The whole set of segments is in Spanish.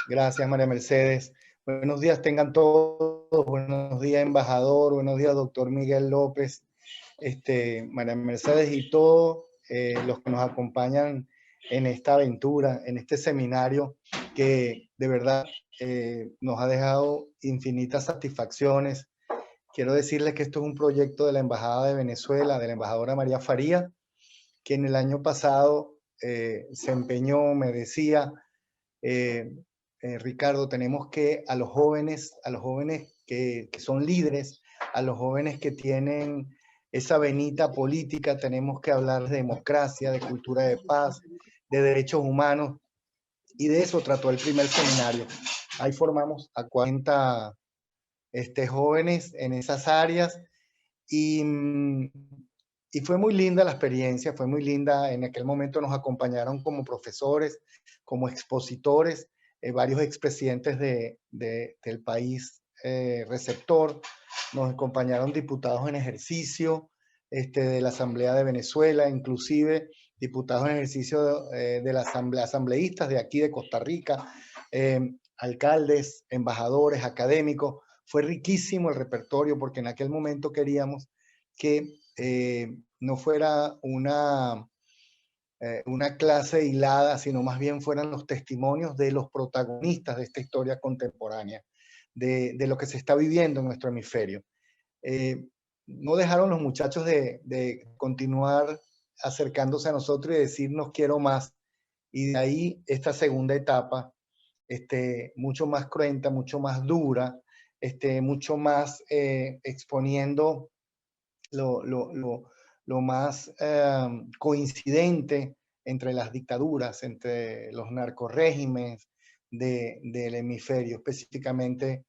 Gracias, María Mercedes. Buenos días tengan todos. Buenos días, embajador. Buenos días, doctor Miguel López. María Mercedes y todos los que nos acompañan en esta aventura, en este seminario que de verdad nos ha dejado infinitas satisfacciones. Quiero decirles que esto es un proyecto de la Embajada de Venezuela, de la embajadora María Faría, que en el año pasado se empeñó, me decía, Ricardo, tenemos que a los jóvenes que son líderes, a los jóvenes que tienen esa venita política, tenemos que hablar de democracia, de cultura de paz, de derechos humanos, y de eso trató el primer seminario. Ahí formamos a 40 jóvenes en esas áreas y, y fue muy linda la experiencia, fue muy linda. En aquel momento nos acompañaron como profesores, como expositores, varios expresidentes del país receptor, nos acompañaron diputados en ejercicio de la Asamblea de Venezuela, inclusive diputados en ejercicio de la asambleístas de aquí de Costa Rica, alcaldes, embajadores, académicos. Fue riquísimo el repertorio porque en aquel momento queríamos que no fuera una clase hilada, sino más bien fueran los testimonios de los protagonistas de esta historia contemporánea, de lo que se está viviendo en nuestro hemisferio. No dejaron los muchachos de continuar acercándose a nosotros y decirnos quiero más. Y de ahí esta segunda etapa, mucho más cruenta, mucho más dura, mucho más exponiendo lo más coincidente entre las dictaduras, entre los narcorregímenes del hemisferio, específicamente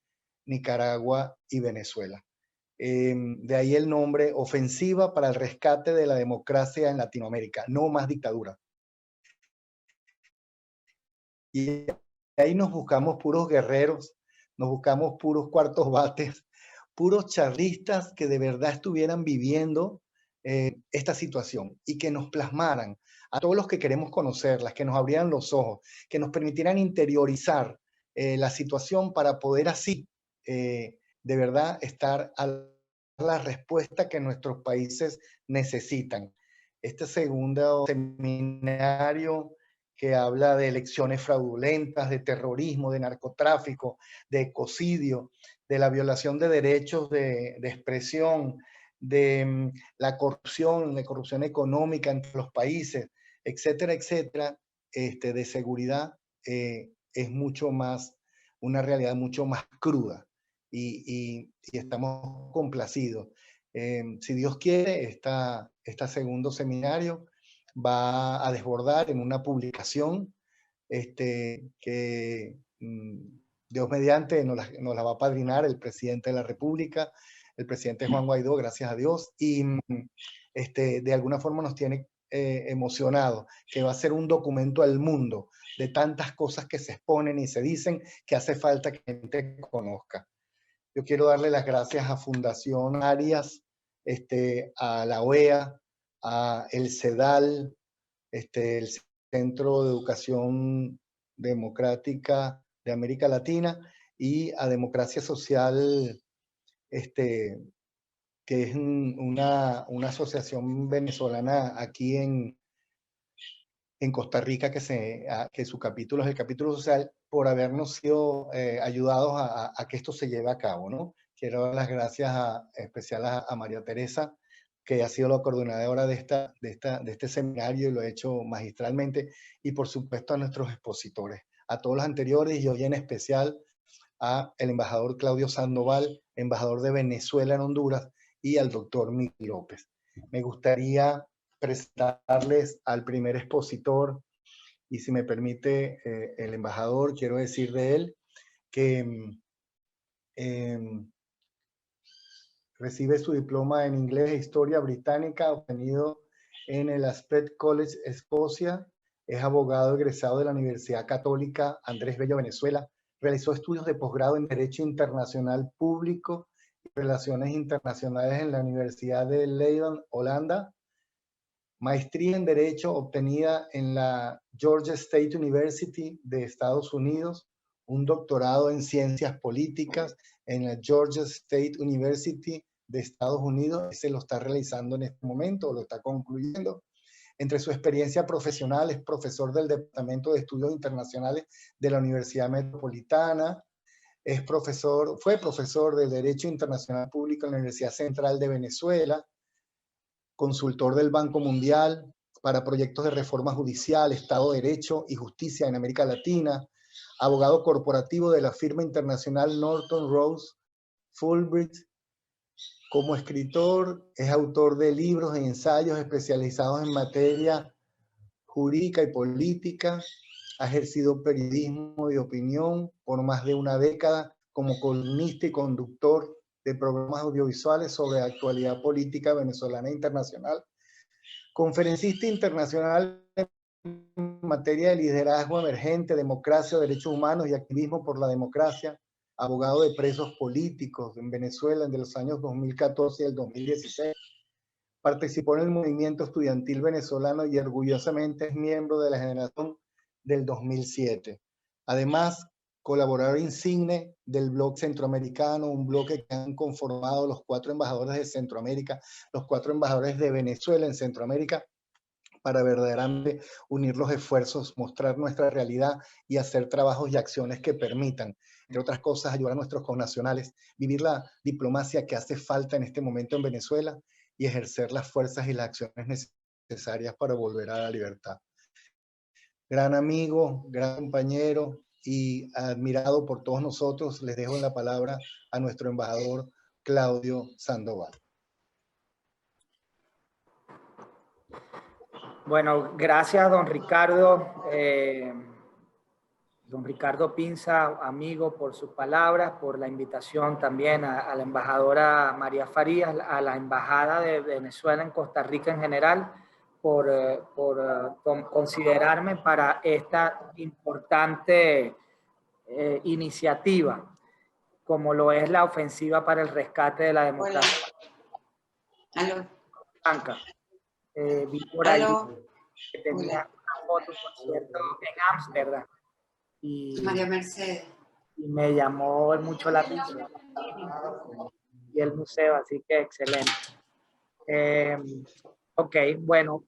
Nicaragua y Venezuela. De ahí el nombre, Ofensiva para el Rescate de la Democracia en Latinoamérica, no más dictadura. Y ahí nos buscamos puros guerreros, nos buscamos puros cuartos bates, puros charlistas que de verdad estuvieran viviendo esta situación y que nos plasmaran a todos los que queremos conocerlas, que nos abrieran los ojos, que nos permitieran interiorizar la situación para poder así de verdad estar a la respuesta que nuestros países necesitan. Este segundo seminario que habla de elecciones fraudulentas, de terrorismo, de narcotráfico, de ecocidio, de la violación de derechos de expresión, de la corrupción económica entre los países, etcétera, etcétera, de seguridad, es mucho más, una realidad mucho más cruda y estamos complacidos. Si Dios quiere, este segundo seminario va a desbordar en una publicación que Dios mediante nos la va a padrinar el presidente de la República, el presidente Juan Guaidó, gracias a Dios, y de alguna forma nos tiene emocionados, que va a ser un documento al mundo de tantas cosas que se exponen y se dicen que hace falta que la gente conozca. Yo quiero darle las gracias a Fundación Arias, a la OEA, a el CEDAL, el Centro de Educación Democrática de América Latina, y a Democracia Social, que es una asociación venezolana aquí en Costa Rica, que su capítulo es el capítulo social, por habernos sido ayudados a que esto se lleve a cabo, ¿no? Quiero dar las gracias especial a María Teresa, que ha sido la coordinadora de este seminario y lo ha hecho magistralmente, y por supuesto a nuestros expositores, a todos los anteriores y hoy en especial a el embajador Claudio Sandoval, embajador de Venezuela en Honduras, y al doctor Miguel López. Me gustaría presentarles al primer expositor, y si me permite el embajador, quiero decir de él que recibe su diploma en inglés e historia británica obtenido en el Aspet College, Escocia. Es abogado egresado de la Universidad Católica Andrés Bello, Venezuela. Realizó estudios de posgrado en Derecho Internacional Público y Relaciones Internacionales en la Universidad de Leiden, Holanda. Maestría en Derecho obtenida en la Georgia State University de Estados Unidos. un doctorado en ciencias políticas en la Georgia State University de Estados Unidos. Se lo está realizando en este momento, lo está concluyendo. Entre su experiencia profesional es profesor del Departamento de Estudios Internacionales de la Universidad Metropolitana, fue profesor de Derecho Internacional Público en la Universidad Central de Venezuela, consultor del Banco Mundial para proyectos de reforma judicial, Estado de Derecho y Justicia en América Latina, abogado corporativo de la firma internacional Norton Rose Fulbright. Como escritor, es autor de libros e ensayos especializados en materia jurídica y política. Ha ejercido periodismo de opinión por más de una década como columnista y conductor de programas audiovisuales sobre actualidad política venezolana e internacional. Conferencista internacional en materia de liderazgo emergente, democracia, derechos humanos y activismo por la democracia. Abogado de presos políticos en Venezuela entre los años 2014 y el 2016. Participó en el movimiento estudiantil venezolano y orgullosamente es miembro de la generación del 2007. Además, colaborador insigne del blog centroamericano, un blog que han conformado los 4 embajadores de Centroamérica, los 4 embajadores de Venezuela en Centroamérica, para verdaderamente unir los esfuerzos, mostrar nuestra realidad y hacer trabajos y acciones que permitan, entre otras cosas, ayudar a nuestros connacionales, vivir la diplomacia que hace falta en este momento en Venezuela y ejercer las fuerzas y las acciones necesarias para volver a la libertad. Gran amigo, gran compañero y admirado por todos nosotros, les dejo la palabra a nuestro embajador Claudio Sandoval. Bueno, gracias, don Ricardo. Don Ricardo Pinza, amigo, por sus palabras, por la invitación también a la embajadora María Farías, a la Embajada de Venezuela en Costa Rica en general, por considerarme para esta importante iniciativa, como lo es la ofensiva para el rescate de la democracia. Aló. Blanca. Vi por ahí que tenía una foto, por cierto, en Ámsterdam. Y, María Mercedes. Y me llamó mucho la atención. Y el museo, así que excelente. Ok, bueno,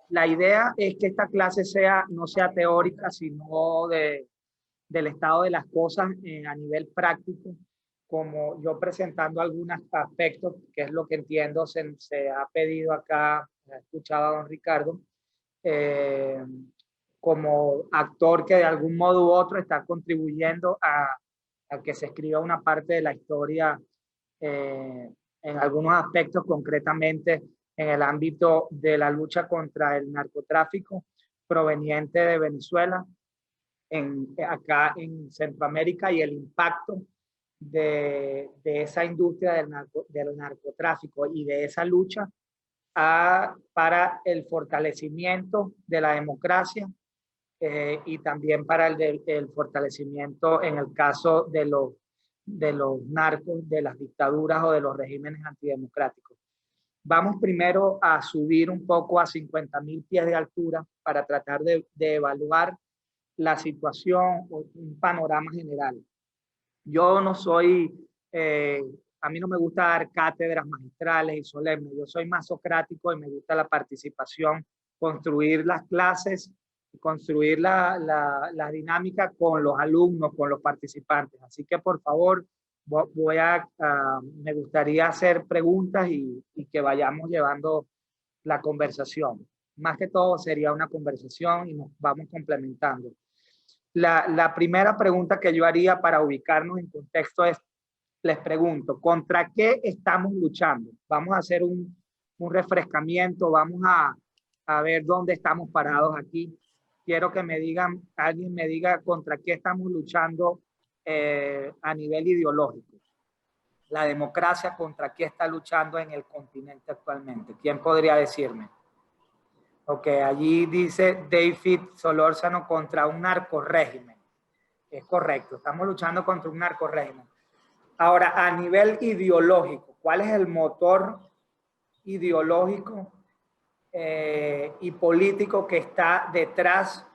la idea es que esta clase no sea teórica, sino del estado de las cosas a nivel práctico, como yo presentando algunos aspectos, que es lo que entiendo se ha pedido acá, he escuchado a don Ricardo, como actor que de algún modo u otro está contribuyendo a que se escriba una parte de la historia en algunos aspectos, concretamente en el ámbito de la lucha contra el narcotráfico proveniente de Venezuela, acá en Centroamérica, y el impacto de esa industria del narcotráfico y de esa lucha para el fortalecimiento de la democracia y también para el fortalecimiento en el caso de los narcos, de las dictaduras o de los regímenes antidemocráticos. Vamos primero a subir un poco a 50.000 pies de altura para tratar de evaluar la situación o un panorama general. Yo no soy, a mí no me gusta dar cátedras magistrales y solemnes, yo soy más socrático y me gusta la participación, construir las clases, construir la dinámica con los alumnos, con los participantes. Así que por favor, me gustaría hacer preguntas y que vayamos llevando la conversación. Más que todo sería una conversación y nos vamos complementando. La primera pregunta que yo haría para ubicarnos en contexto es, les pregunto, ¿contra qué estamos luchando? Vamos a hacer un refrescamiento, vamos a ver dónde estamos parados aquí. Quiero que me digan, alguien me diga contra qué estamos luchando a nivel ideológico. La democracia, ¿contra qué está luchando en el continente actualmente? ¿Quién podría decirme? Ok, allí dice David Solórzano, contra un narcorrégimen. Es correcto, estamos luchando contra un narcorrégimen. Ahora, a nivel ideológico, ¿cuál es el motor ideológico y político que está detrás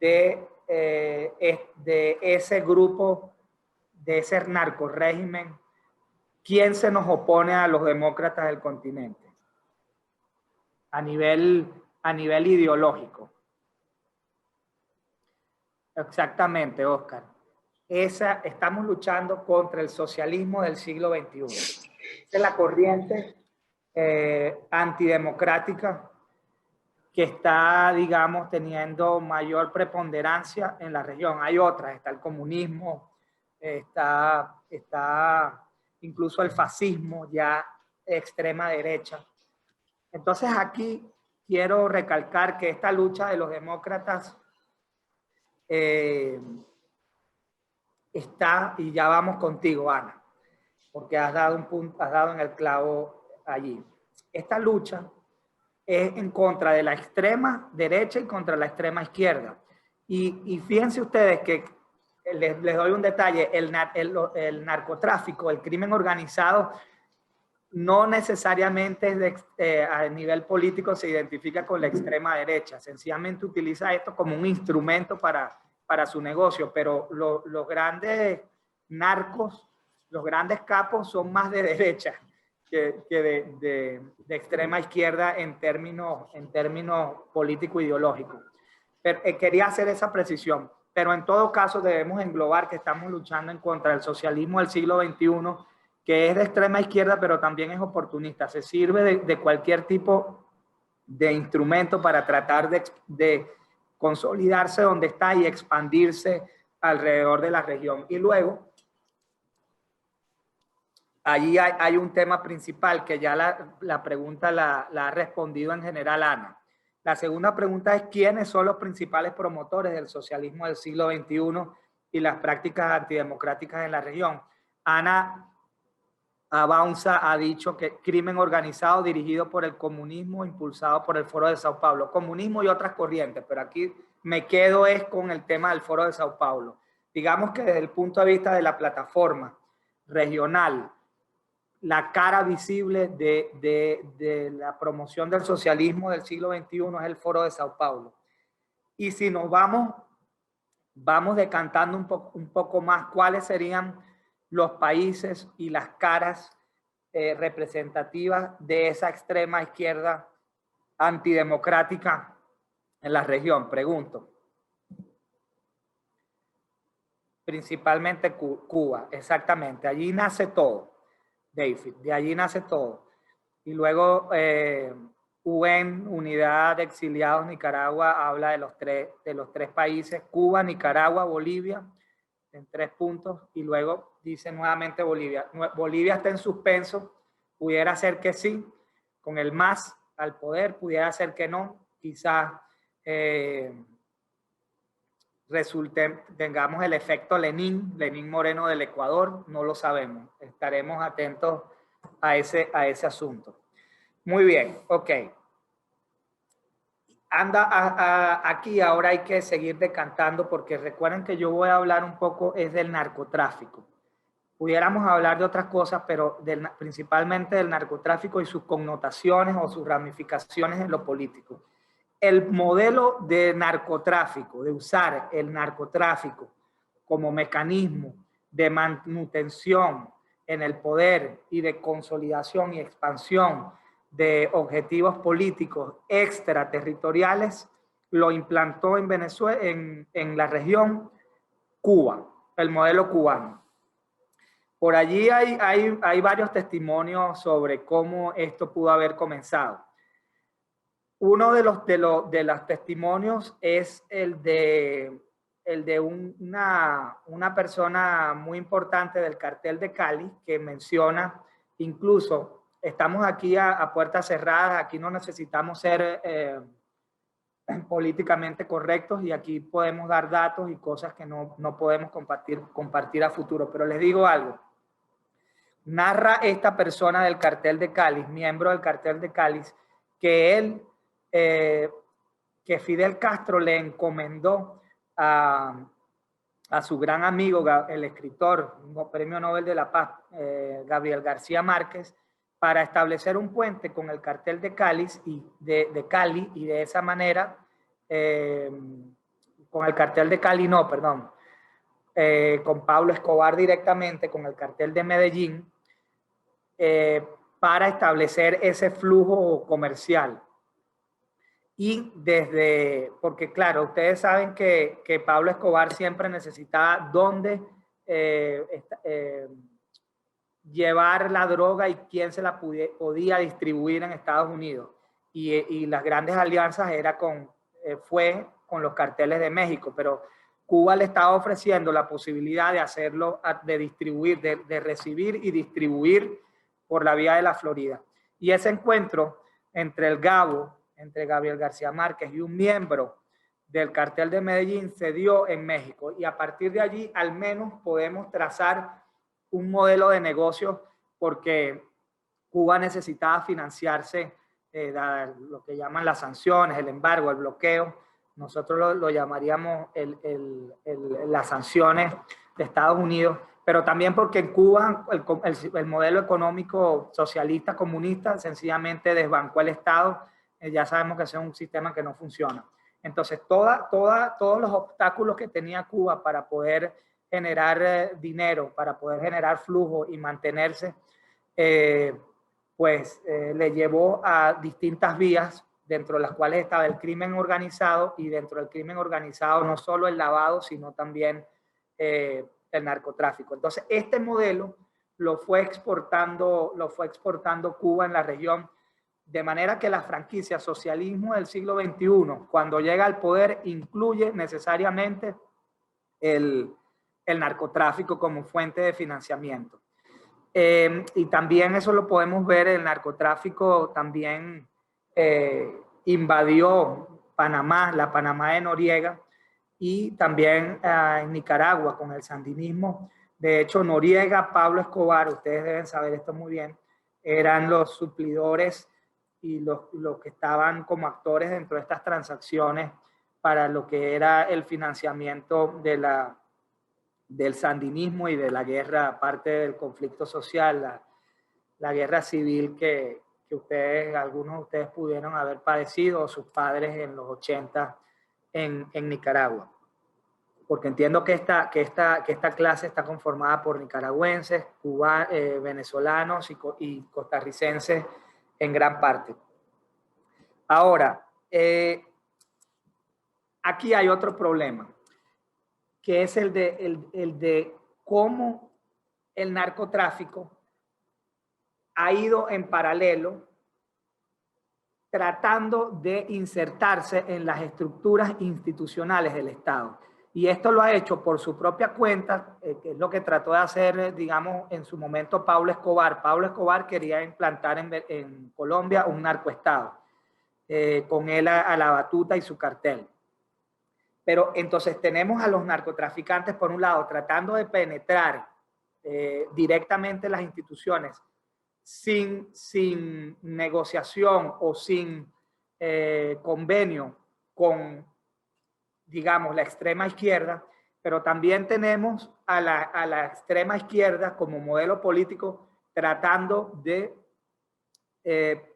de de ese grupo, de ese narcorrégimen, ¿quién se nos opone a los demócratas del continente? A nivel ideológico. Exactamente, Oscar. Estamos luchando contra el socialismo del siglo XXI. Esa es la corriente antidemocrática que está, digamos, teniendo mayor preponderancia en la región. Hay otras, está el comunismo, está incluso el fascismo, ya extrema derecha. Entonces aquí quiero recalcar que esta lucha de los demócratas está, y ya vamos contigo, Ana, porque has dado en el clavo allí. Esta lucha es en contra de la extrema derecha y contra la extrema izquierda. Y fíjense ustedes que les doy un detalle, el narcotráfico, el crimen organizado, no necesariamente a nivel político se identifica con la extrema derecha, sencillamente utiliza esto como un instrumento para su negocio, pero los grandes narcos, los grandes capos son más de derecha que de extrema izquierda en términos político-ideológicos. Pero quería hacer esa precisión, pero en todo caso debemos englobar que estamos luchando en contra del socialismo del siglo XXI, que es de extrema izquierda, pero también es oportunista. Se sirve de cualquier tipo de instrumento para tratar de consolidarse donde está y expandirse alrededor de la región. Y luego, allí hay un tema principal que ya la pregunta la ha respondido en general Ana. La segunda pregunta es: ¿quiénes son los principales promotores del socialismo del siglo XXI y las prácticas antidemocráticas en la región? Ana Abaunza ha dicho que crimen organizado dirigido por el comunismo, impulsado por el Foro de Sao Paulo. Comunismo y otras corrientes, pero aquí me quedo es con el tema del Foro de Sao Paulo. Digamos que desde el punto de vista de la plataforma regional, la cara visible de la promoción del socialismo del siglo XXI es el Foro de Sao Paulo. Y si nos vamos decantando un poco más, ¿cuáles serían los países y las caras representativas de esa extrema izquierda antidemocrática en la región? Pregunto. Principalmente Cuba, exactamente. Allí nace todo, David, de allí nace todo. Y luego UN, Unidad de Exiliados Nicaragua, habla de los tres países, Cuba, Nicaragua, Bolivia, en 3 puntos, y luego dice nuevamente Bolivia. Bolivia está en suspenso, pudiera ser que sí, con el MAS al poder, pudiera ser que no, quizás tengamos el efecto Lenín Moreno del Ecuador, no lo sabemos, estaremos atentos a ese asunto. Muy bien, ok. Aquí ahora hay que seguir decantando, porque recuerden que yo voy a hablar un poco es del narcotráfico. Pudiéramos hablar de otras cosas, pero principalmente del narcotráfico y sus connotaciones o sus ramificaciones en lo político. El modelo de narcotráfico, de usar el narcotráfico como mecanismo de manutención en el poder y de consolidación y expansión de objetivos políticos extraterritoriales, lo implantó en Venezuela, en la región Cuba, el modelo cubano. Por allí hay varios testimonios sobre cómo esto pudo haber comenzado. Uno de los testimonios es el de una persona muy importante del cartel de Cali, que menciona, incluso estamos aquí a puertas cerradas, aquí no necesitamos ser políticamente correctos, y aquí podemos dar datos y cosas que no podemos compartir a futuro. Pero les digo algo. Narra esta persona del cartel de Cali, miembro del cartel de Cali, que que Fidel Castro le encomendó a su gran amigo, el escritor, premio Nobel de la Paz, Gabriel García Márquez, para establecer un puente con el cartel de Cali, y de esa manera con el cartel de Cali no, perdón, con Pablo Escobar directamente, con el cartel de Medellín, para establecer ese flujo comercial. Y porque claro, ustedes saben que Pablo Escobar siempre necesitaba dónde llevar la droga y quién se la podía distribuir en Estados Unidos. Y las grandes alianzas fue con los carteles de México, pero Cuba le estaba ofreciendo la posibilidad de hacerlo, de distribuir, de recibir y distribuir por la vía de la Florida. Y ese encuentro entre el Gabo, entre Gabriel García Márquez y un miembro del cartel de Medellín se dio en México. Y a partir de allí al menos podemos trazar un modelo de negocio, porque Cuba necesitaba financiarse, lo que llaman las sanciones, el embargo, el bloqueo. Nosotros lo llamaríamos las sanciones de Estados Unidos, pero también porque en Cuba el modelo económico socialista comunista sencillamente desbancó el Estado. Ya sabemos que ese es un sistema que no funciona. Entonces, todos los obstáculos que tenía Cuba para poder generar dinero, para poder generar flujo y mantenerse, le llevó a distintas vías, dentro de las cuales estaba el crimen organizado, y dentro del crimen organizado no solo el lavado, sino también el narcotráfico. Entonces, este modelo lo fue exportando Cuba en la región, de manera que la franquicia socialismo del siglo XXI, cuando llega al poder, incluye necesariamente el narcotráfico como fuente de financiamiento. Y también eso lo podemos ver, el narcotráfico también invadió Panamá, la Panamá de Noriega, y también en Nicaragua con el sandinismo. De hecho, Noriega, Pablo Escobar, ustedes deben saber esto muy bien, eran los suplidores y los que estaban como actores dentro de estas transacciones para lo que era el financiamiento del sandinismo y de la guerra, aparte del conflicto social, la guerra civil que algunos de ustedes pudieron haber padecido, o sus padres en los 80 en Nicaragua. Porque entiendo que esta clase está conformada por nicaragüenses, venezolanos y costarricenses en gran parte. Ahora, aquí hay otro problema, que es el de cómo el narcotráfico ha ido en paralelo tratando de insertarse en las estructuras institucionales del Estado. Y esto lo ha hecho por su propia cuenta, que es lo que trató de hacer, digamos, en su momento Pablo Escobar. Pablo Escobar quería implantar en Colombia un narcoestado, con él a la batuta y su cartel. Pero entonces tenemos a los narcotraficantes, por un lado, tratando de penetrar directamente las instituciones sin negociación o sin convenio con, digamos, la extrema izquierda, pero también tenemos a la extrema izquierda como modelo político tratando de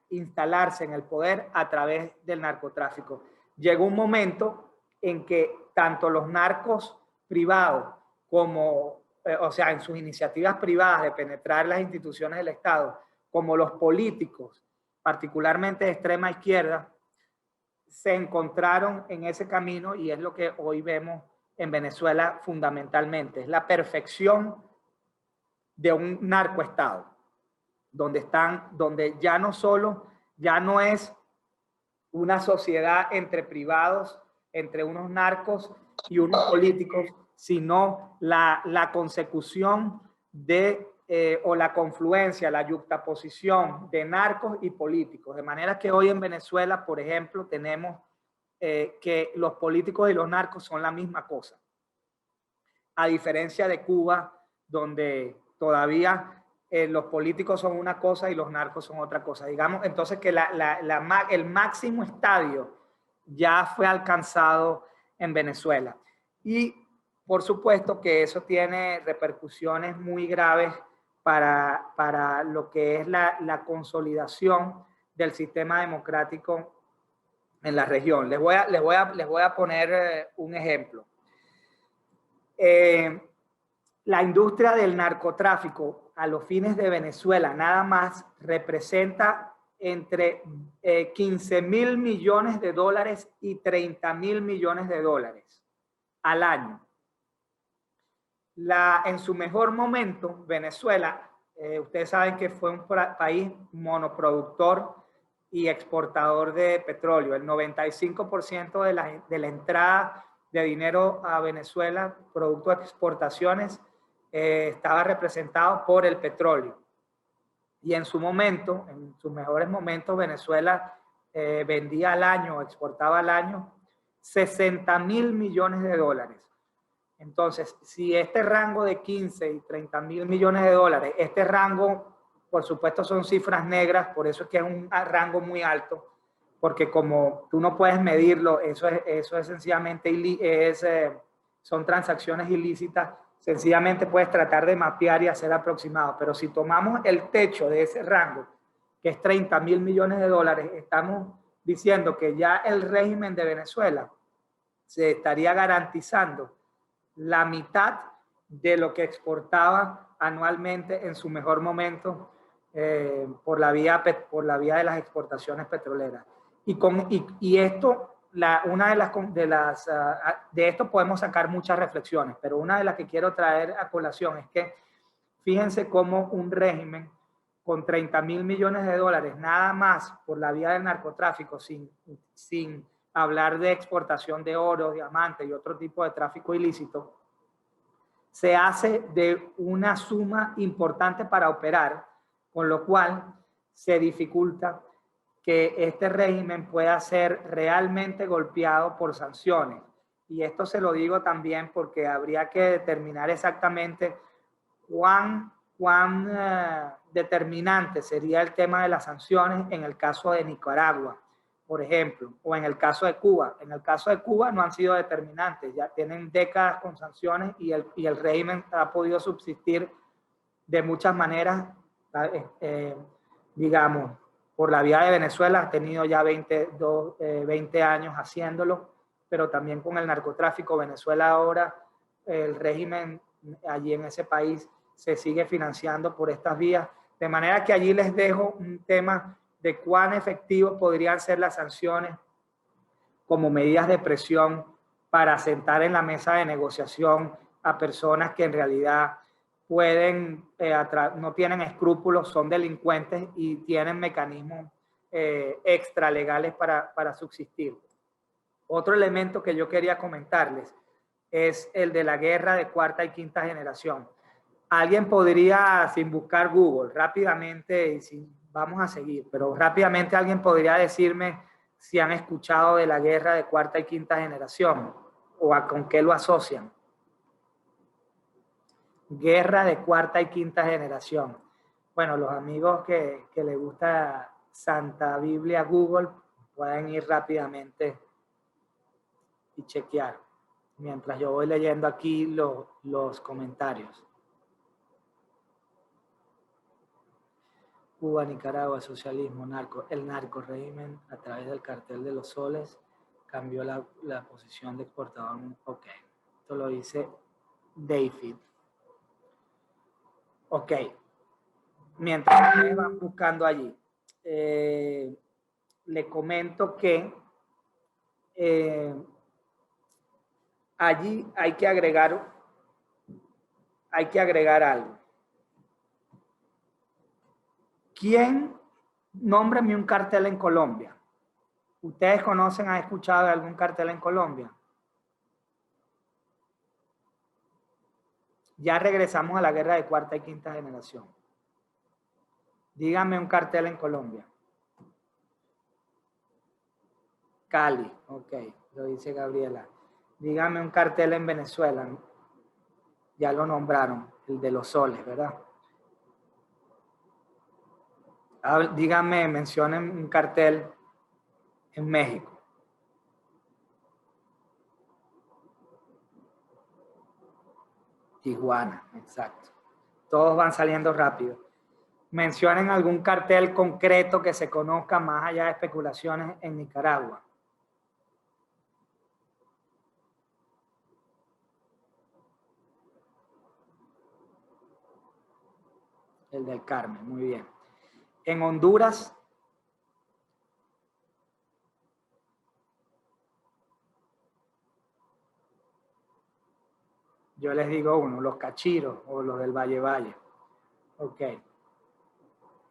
instalarse en el poder a través del narcotráfico. Llegó un momento en que tanto los narcos privados como, o sea, en sus iniciativas privadas de penetrar las instituciones del Estado, como los políticos, particularmente de extrema izquierda, se encontraron en ese camino, y es lo que hoy vemos en Venezuela fundamentalmente. Es la perfección de un narcoestado, donde ya no es una sociedad entre privados, entre unos narcos y unos políticos, sino la consecución o la confluencia, la yuxtaposición de narcos y políticos. De manera que hoy en Venezuela, por ejemplo, tenemos que los políticos y los narcos son la misma cosa. A diferencia de Cuba, donde todavía los políticos son una cosa y los narcos son otra cosa. Digamos entonces que el máximo estadio ya fue alcanzado en Venezuela. Y por supuesto que eso tiene repercusiones muy graves para lo que es la consolidación del sistema democrático en la región. Les voy a poner un ejemplo. La industria del narcotráfico a los fines de Venezuela nada más representa entre 15.000 millones de dólares y 30.000 millones de dólares al año. En su mejor momento, Venezuela, ustedes saben que fue un país monoproductor y exportador de petróleo. El 95% de la entrada de dinero a Venezuela, producto de exportaciones, estaba representado por el petróleo. Y en su momento, en sus mejores momentos, Venezuela vendía al año, exportaba al año 60.000 millones de dólares. Entonces, si este rango de 15 y 30.000 millones de dólares, este rango, por supuesto, son cifras negras, por eso es que es un rango muy alto, porque como tú no puedes medirlo, eso es sencillamente, son transacciones ilícitas, sencillamente puedes tratar de mapear y hacer aproximados, pero si tomamos el techo de ese rango, que es 30.000 millones de dólares, estamos diciendo que ya el régimen de Venezuela se estaría garantizando la mitad de lo que exportaba anualmente en su mejor momento por la vía de las exportaciones petroleras. Y esto, de esto podemos sacar muchas reflexiones, pero una de las que quiero traer a colación es que fíjense cómo un régimen con 30.000 millones de dólares nada más por la vía del narcotráfico, sin hablar de exportación de oro, diamantes y otro tipo de tráfico ilícito, se hace de una suma importante para operar, con lo cual se dificulta que este régimen pueda ser realmente golpeado por sanciones. Y esto se lo digo también porque habría que determinar exactamente cuán determinante sería el tema de las sanciones en el caso de Nicaragua, por ejemplo, o en el caso de Cuba. En el caso de Cuba no han sido determinantes, ya tienen décadas con sanciones y el régimen ha podido subsistir de muchas maneras, digamos, por la vía de Venezuela, ha tenido ya 20 años haciéndolo, pero también con el narcotráfico. Venezuela ahora, el régimen allí en ese país se sigue financiando por estas vías, de manera que allí les dejo un tema de cuán efectivos podrían ser las sanciones como medidas de presión para sentar en la mesa de negociación a personas que en realidad no tienen escrúpulos, son delincuentes y tienen mecanismos extralegales para subsistir. Otro elemento que yo quería comentarles es el de la guerra de cuarta y quinta generación. Alguien podría, sin buscar Google, rápidamente, vamos a seguir, pero rápidamente alguien podría decirme si han escuchado de la guerra de cuarta y quinta generación o con qué lo asocian. Guerra de cuarta y quinta generación. Bueno, los amigos que les gusta Santa Biblia Google pueden ir rápidamente y chequear mientras yo voy leyendo aquí los comentarios. Cuba, Nicaragua, socialismo, narco. El narco régimen a través del cartel de los soles cambió la posición de exportador. Ok, esto lo dice David. Ok, mientras ustedes van buscando allí, le comento que allí hay que agregar algo. ¿Quién? Nómbreme un cartel en Colombia. ¿Ustedes conocen, han escuchado de algún cartel en Colombia? Ya regresamos a la guerra de cuarta y quinta generación. Díganme un cartel en Colombia. Cali, ok, lo dice Gabriela. Díganme un cartel en Venezuela. Ya lo nombraron, el de los soles, ¿verdad? Díganme, mencionen un cartel en México. Tijuana, exacto. Todos van saliendo rápido. Mencionen algún cartel concreto que se conozca más allá de especulaciones en Nicaragua. El del Carmen, muy bien. En Honduras, yo les digo uno, los Cachiros o los del Valle Valle. Ok.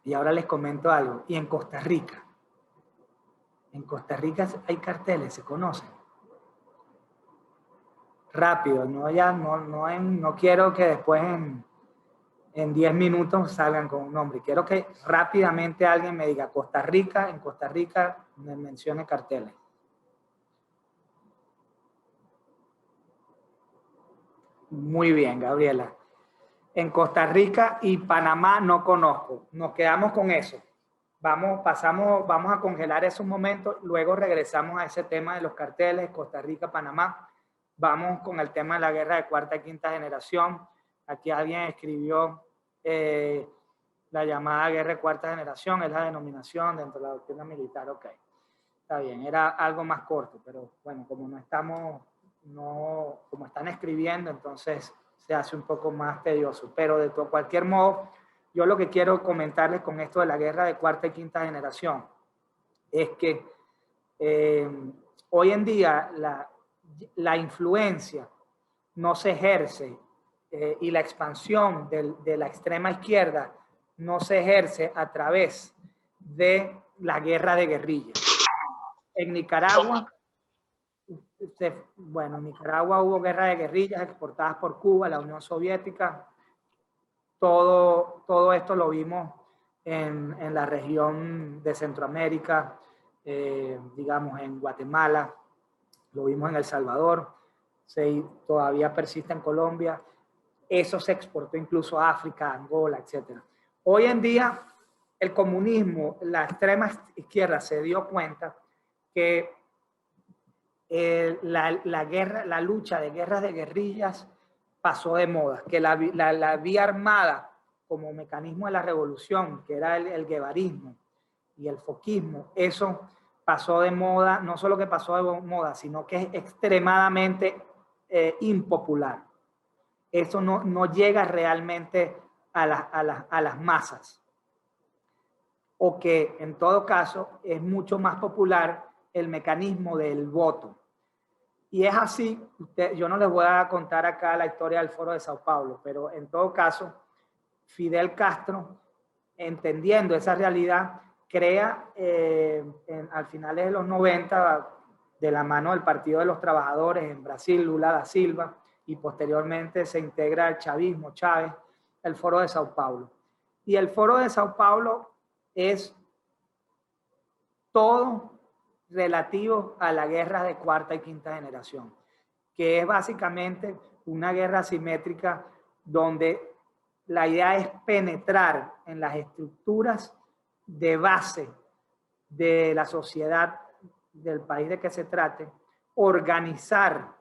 Y ahora les comento algo. Y en Costa Rica hay carteles, se conocen. Rápido, no quiero que después en 10 minutos salgan con un nombre. Quiero que rápidamente alguien me diga Costa Rica, en Costa Rica me mencione carteles. Muy bien, Gabriela. En Costa Rica y Panamá no conozco. Nos quedamos con eso. Vamos a congelar esos momentos, luego regresamos a ese tema de los carteles, Costa Rica, Panamá. Vamos con el tema de la guerra de cuarta y quinta generación. Aquí alguien escribió la llamada guerra de cuarta generación, es la denominación dentro de la doctrina militar. Ok, está bien, era algo más corto, pero bueno, como como están escribiendo, entonces se hace un poco más tedioso. Pero de cualquier modo, yo lo que quiero comentarles con esto de la guerra de cuarta y quinta generación es que hoy en día la influencia no se ejerce y la expansión de la extrema izquierda no se ejerce a través de la guerra de guerrillas. En Nicaragua, en Nicaragua hubo guerra de guerrillas exportadas por Cuba, la Unión Soviética. Todo esto lo vimos en la región de Centroamérica, digamos en Guatemala, lo vimos en El Salvador, todavía persiste en Colombia. Eso se exportó incluso a África, Angola, etc. Hoy en día, el comunismo, la extrema izquierda se dio cuenta que la lucha de guerras de guerrillas pasó de moda, que la vía armada como mecanismo de la revolución, que era el guevarismo y el foquismo, eso pasó de moda, no solo que pasó de moda, sino que es extremadamente impopular. Eso no llega realmente a las masas. O que en todo caso es mucho más popular el mecanismo del voto. Y es así, yo no les voy a contar acá la historia del Foro de Sao Paulo, pero en todo caso, Fidel Castro, entendiendo esa realidad, crea al finales de los 90, de la mano del Partido de los Trabajadores en Brasil, Lula da Silva, y posteriormente se integra el chavismo, Chávez, el Foro de Sao Paulo. Y el Foro de Sao Paulo es todo relativo a la guerra de cuarta y quinta generación, que es básicamente una guerra asimétrica donde la idea es penetrar en las estructuras de base de la sociedad del país de que se trate, organizar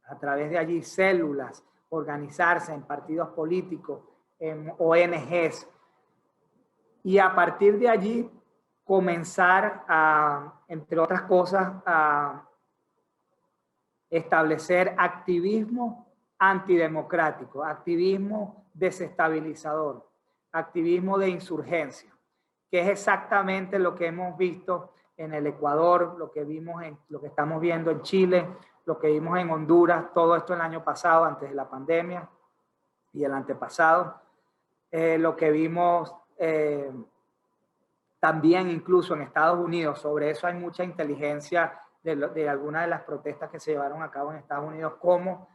a través de allí células, organizarse en partidos políticos, en ONGs, y a partir de allí comenzar a, entre otras cosas, a establecer activismo antidemocrático, activismo desestabilizador, activismo de insurgencia, que es exactamente lo que hemos visto en el Ecuador, lo que estamos viendo en Chile, lo que vimos en Honduras, todo esto el año pasado, antes de la pandemia, y el antepasado, lo que vimos también incluso en Estados Unidos. Sobre eso hay mucha inteligencia de algunas de las protestas que se llevaron a cabo en Estados Unidos, cómo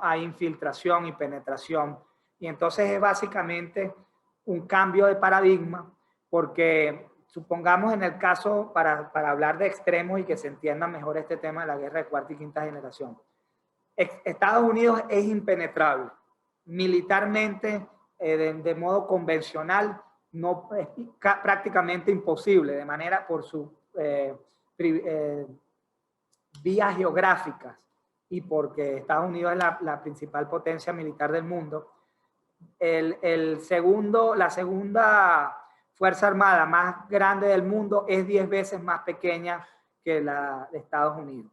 hay infiltración y penetración. Y entonces es básicamente un cambio de paradigma, porque supongamos en el caso, para hablar de extremos y que se entienda mejor este tema de la guerra de cuarta y quinta generación, Estados Unidos es impenetrable. Militarmente, de modo convencional, no es prácticamente imposible, de manera por sus vías geográficas y porque Estados Unidos es la principal potencia militar del mundo. La segunda fuerza armada más grande del mundo es 10 veces más pequeña que la de Estados Unidos.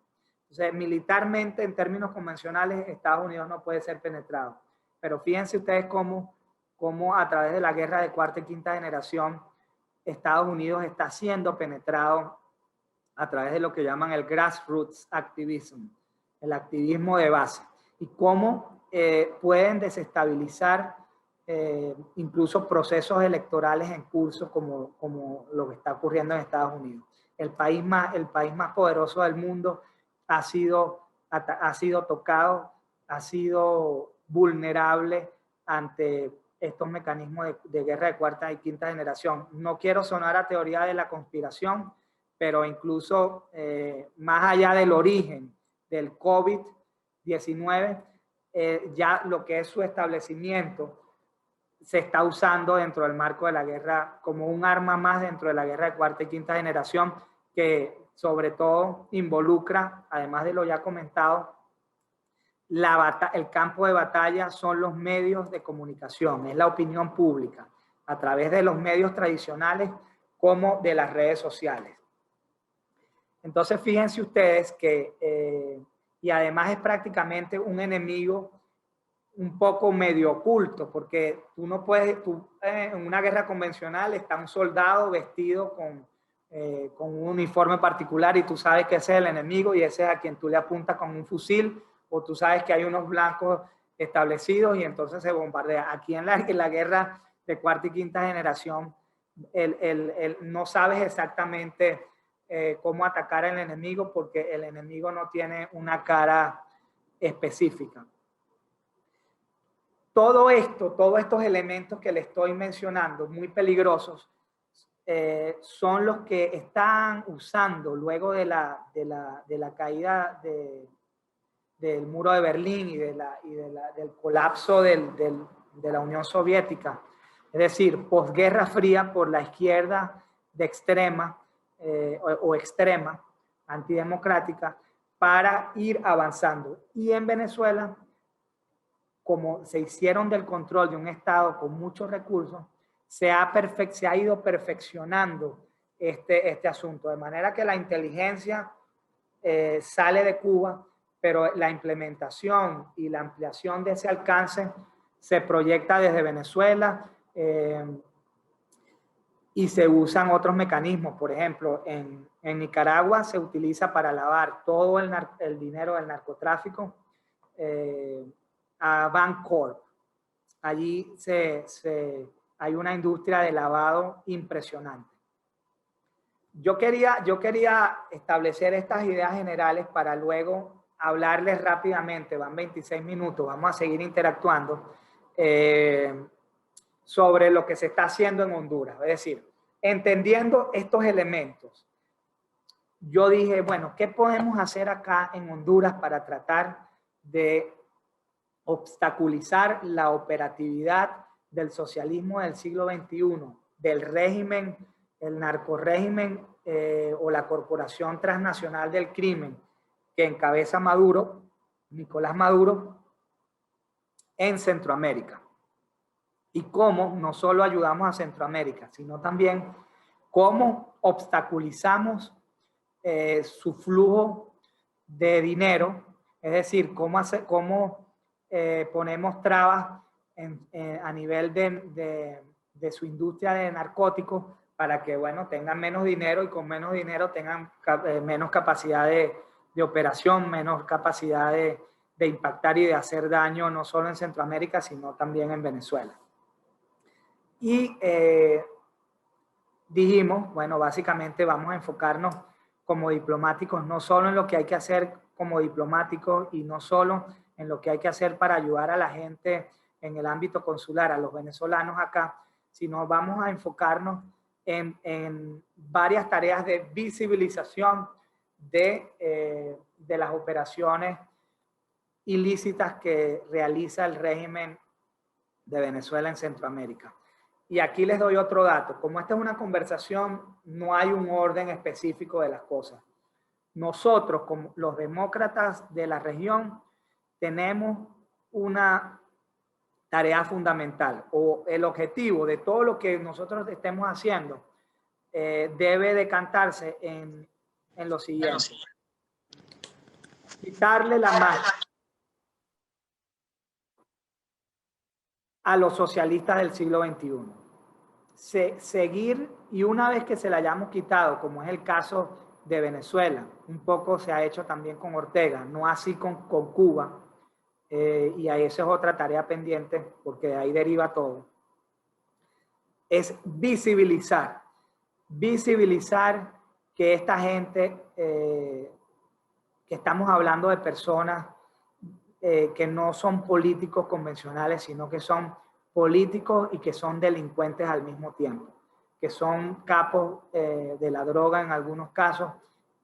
Entonces, militarmente, en términos convencionales, Estados Unidos no puede ser penetrado. Pero fíjense ustedes cómo cómo a través de la guerra de cuarta y quinta generación, Estados Unidos está siendo penetrado a través de lo que llaman el grassroots activism, el activismo de base, y cómo pueden desestabilizar incluso procesos electorales en curso como lo que está ocurriendo en Estados Unidos. El país más poderoso del mundo ha sido tocado, ha sido vulnerable ante estos mecanismos de guerra de cuarta y quinta generación. No quiero sonar a teoría de la conspiración, pero incluso más allá del origen del COVID-19, ya lo que es su establecimiento se está usando dentro del marco de la guerra como un arma más dentro de la guerra de cuarta y quinta generación, que sobre todo involucra, además de lo ya comentado, el campo de batalla son los medios de comunicación, es la opinión pública, a través de los medios tradicionales como de las redes sociales. Entonces, fíjense ustedes que, y además es prácticamente un enemigo un poco medio oculto, porque tú no puedes, en una guerra convencional está un soldado vestido con un uniforme particular y tú sabes que ese es el enemigo y ese es a quien tú le apuntas con un fusil, o tú sabes que hay unos blancos establecidos y entonces se bombardea. Aquí en la guerra de cuarta y quinta generación, no sabes exactamente cómo atacar al enemigo porque el enemigo no tiene una cara específica. Todos estos elementos que le estoy mencionando, muy peligrosos, son los que están usando luego de la caída del muro de Berlín y del colapso de la Unión Soviética. Es decir, posguerra fría por la izquierda de extrema o extrema, antidemocrática, para ir avanzando. Y en Venezuela, como se hicieron del control de un Estado con muchos recursos, se ha ido perfeccionando este asunto, de manera que la inteligencia sale de Cuba, pero la implementación y la ampliación de ese alcance se proyecta desde Venezuela y se usan otros mecanismos. Por ejemplo, en Nicaragua se utiliza para lavar todo el dinero del narcotráfico a Bancorp. Allí hay una industria de lavado impresionante. Yo quería establecer estas ideas generales para luego hablarles rápidamente, van 26 minutos, vamos a seguir interactuando, sobre lo que se está haciendo en Honduras. Es decir, entendiendo estos elementos, yo dije, bueno, ¿qué podemos hacer acá en Honduras para tratar de obstaculizar la operatividad del socialismo del siglo XXI, del régimen, el narcorrégimen o la corporación transnacional del crimen que encabeza Maduro, Nicolás Maduro, en Centroamérica? Y cómo no solo ayudamos a Centroamérica, sino también cómo obstaculizamos su flujo de dinero, es decir, cómo ponemos trabas a nivel de su industria de narcóticos para que, bueno, tengan menos dinero y con menos dinero tengan menos capacidad de operación, menos capacidad de impactar y de hacer daño no solo en Centroamérica, sino también en Venezuela. Y dijimos, bueno, básicamente vamos a enfocarnos como diplomáticos no solo en lo que hay que hacer como diplomáticos y no solo en lo que hay que hacer para ayudar a la gente en el ámbito consular, a los venezolanos acá, sino vamos a enfocarnos en varias tareas de visibilización de las operaciones ilícitas que realiza el régimen de Venezuela en Centroamérica. Y aquí les doy otro dato. Como esta es una conversación, no hay un orden específico de las cosas. Nosotros, como los demócratas de la región, tenemos una tarea fundamental, o el objetivo de todo lo que nosotros estemos haciendo debe decantarse en lo siguiente: quitarle la máscara a los socialistas del siglo XXI. Seguir, y una vez que se la hayamos quitado, como es el caso de Venezuela, un poco se ha hecho también con Ortega, no así con Cuba, y ahí esa es otra tarea pendiente, porque de ahí deriva todo, es visibilizar que esta gente, que estamos hablando de personas que no son políticos convencionales, sino que son políticos y que son delincuentes al mismo tiempo, que son capos de la droga en algunos casos,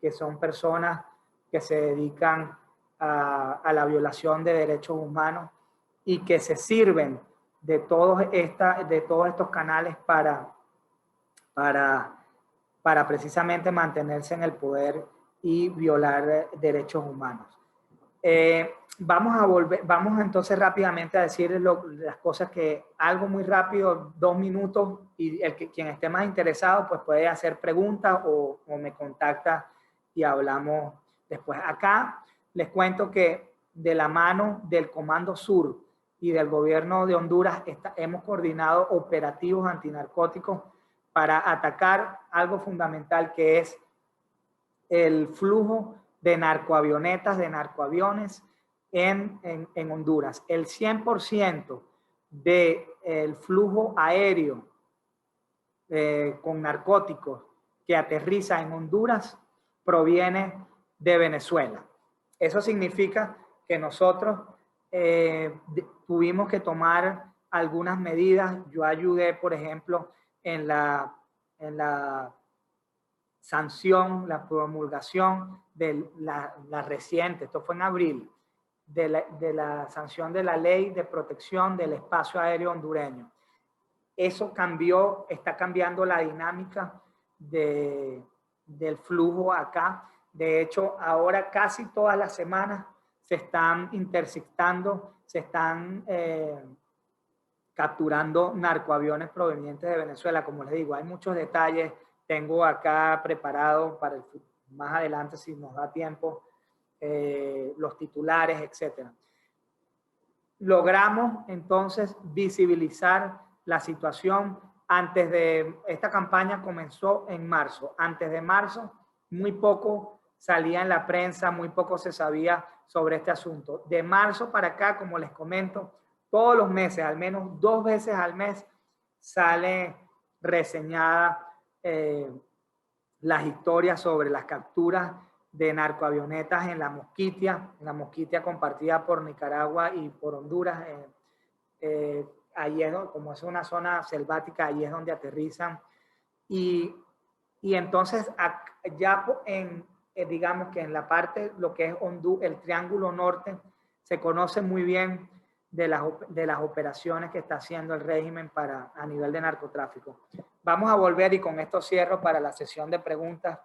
que son personas que se dedican a la violación de derechos humanos y que se sirven de todos estos canales para precisamente mantenerse en el poder y violar derechos humanos. Vamos entonces rápidamente a decir las cosas que, algo muy rápido, 2 minutos, y quien esté más interesado pues puede hacer preguntas o me contacta y hablamos después. Acá les cuento que de la mano del Comando Sur y del gobierno de Honduras hemos coordinado operativos antinarcóticos para atacar algo fundamental, que es el flujo de narcoavionetas, de narcoaviones en Honduras. El 100% del flujo aéreo con narcóticos que aterriza en Honduras proviene de Venezuela. Eso significa que nosotros tuvimos que tomar algunas medidas. Yo ayudé, por ejemplo, en la sanción, la promulgación de la reciente, esto fue en abril, de la sanción de la Ley de Protección del Espacio Aéreo Hondureño. Eso cambió, está cambiando la dinámica del flujo acá. De hecho, ahora casi todas las semanas se están interceptando, se están capturando narcoaviones provenientes de Venezuela. Como les digo, hay muchos detalles. Tengo acá preparado para más adelante, si nos da tiempo, los titulares, etc. Logramos entonces visibilizar la situación. Antes de esta campaña comenzó en marzo. Antes de marzo, muy poco salía en la prensa, muy poco se sabía sobre este asunto. De marzo para acá, como les comento, todos los meses, al menos 2 veces al mes, sale reseñada las historias sobre las capturas de narcoavionetas en la Mosquitia compartida por Nicaragua y por Honduras. Ahí es, como es una zona selvática, ahí es donde aterrizan. Y entonces ya digamos que en la parte, lo que es el Triángulo Norte, se conoce muy bien de las operaciones que está haciendo el régimen a nivel de narcotráfico. Vamos a volver, y con esto cierro para la sesión de preguntas.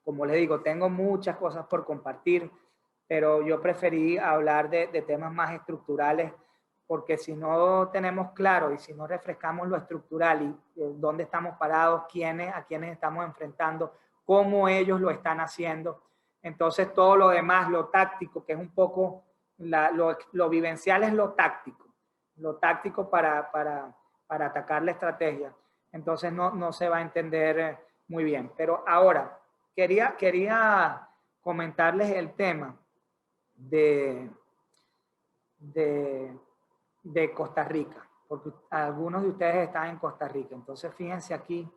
Como les digo, tengo muchas cosas por compartir, pero yo preferí hablar de temas más estructurales, porque si no tenemos claro y si no refrescamos lo estructural y dónde estamos parados, a quiénes estamos enfrentando, cómo ellos lo están haciendo, entonces todo lo demás, lo táctico, que es un poco lo vivencial, es lo táctico para atacar la estrategia, entonces no se va a entender muy bien. Pero ahora quería comentarles el tema de Costa Rica, porque algunos de ustedes están en Costa Rica. Entonces fíjense aquí,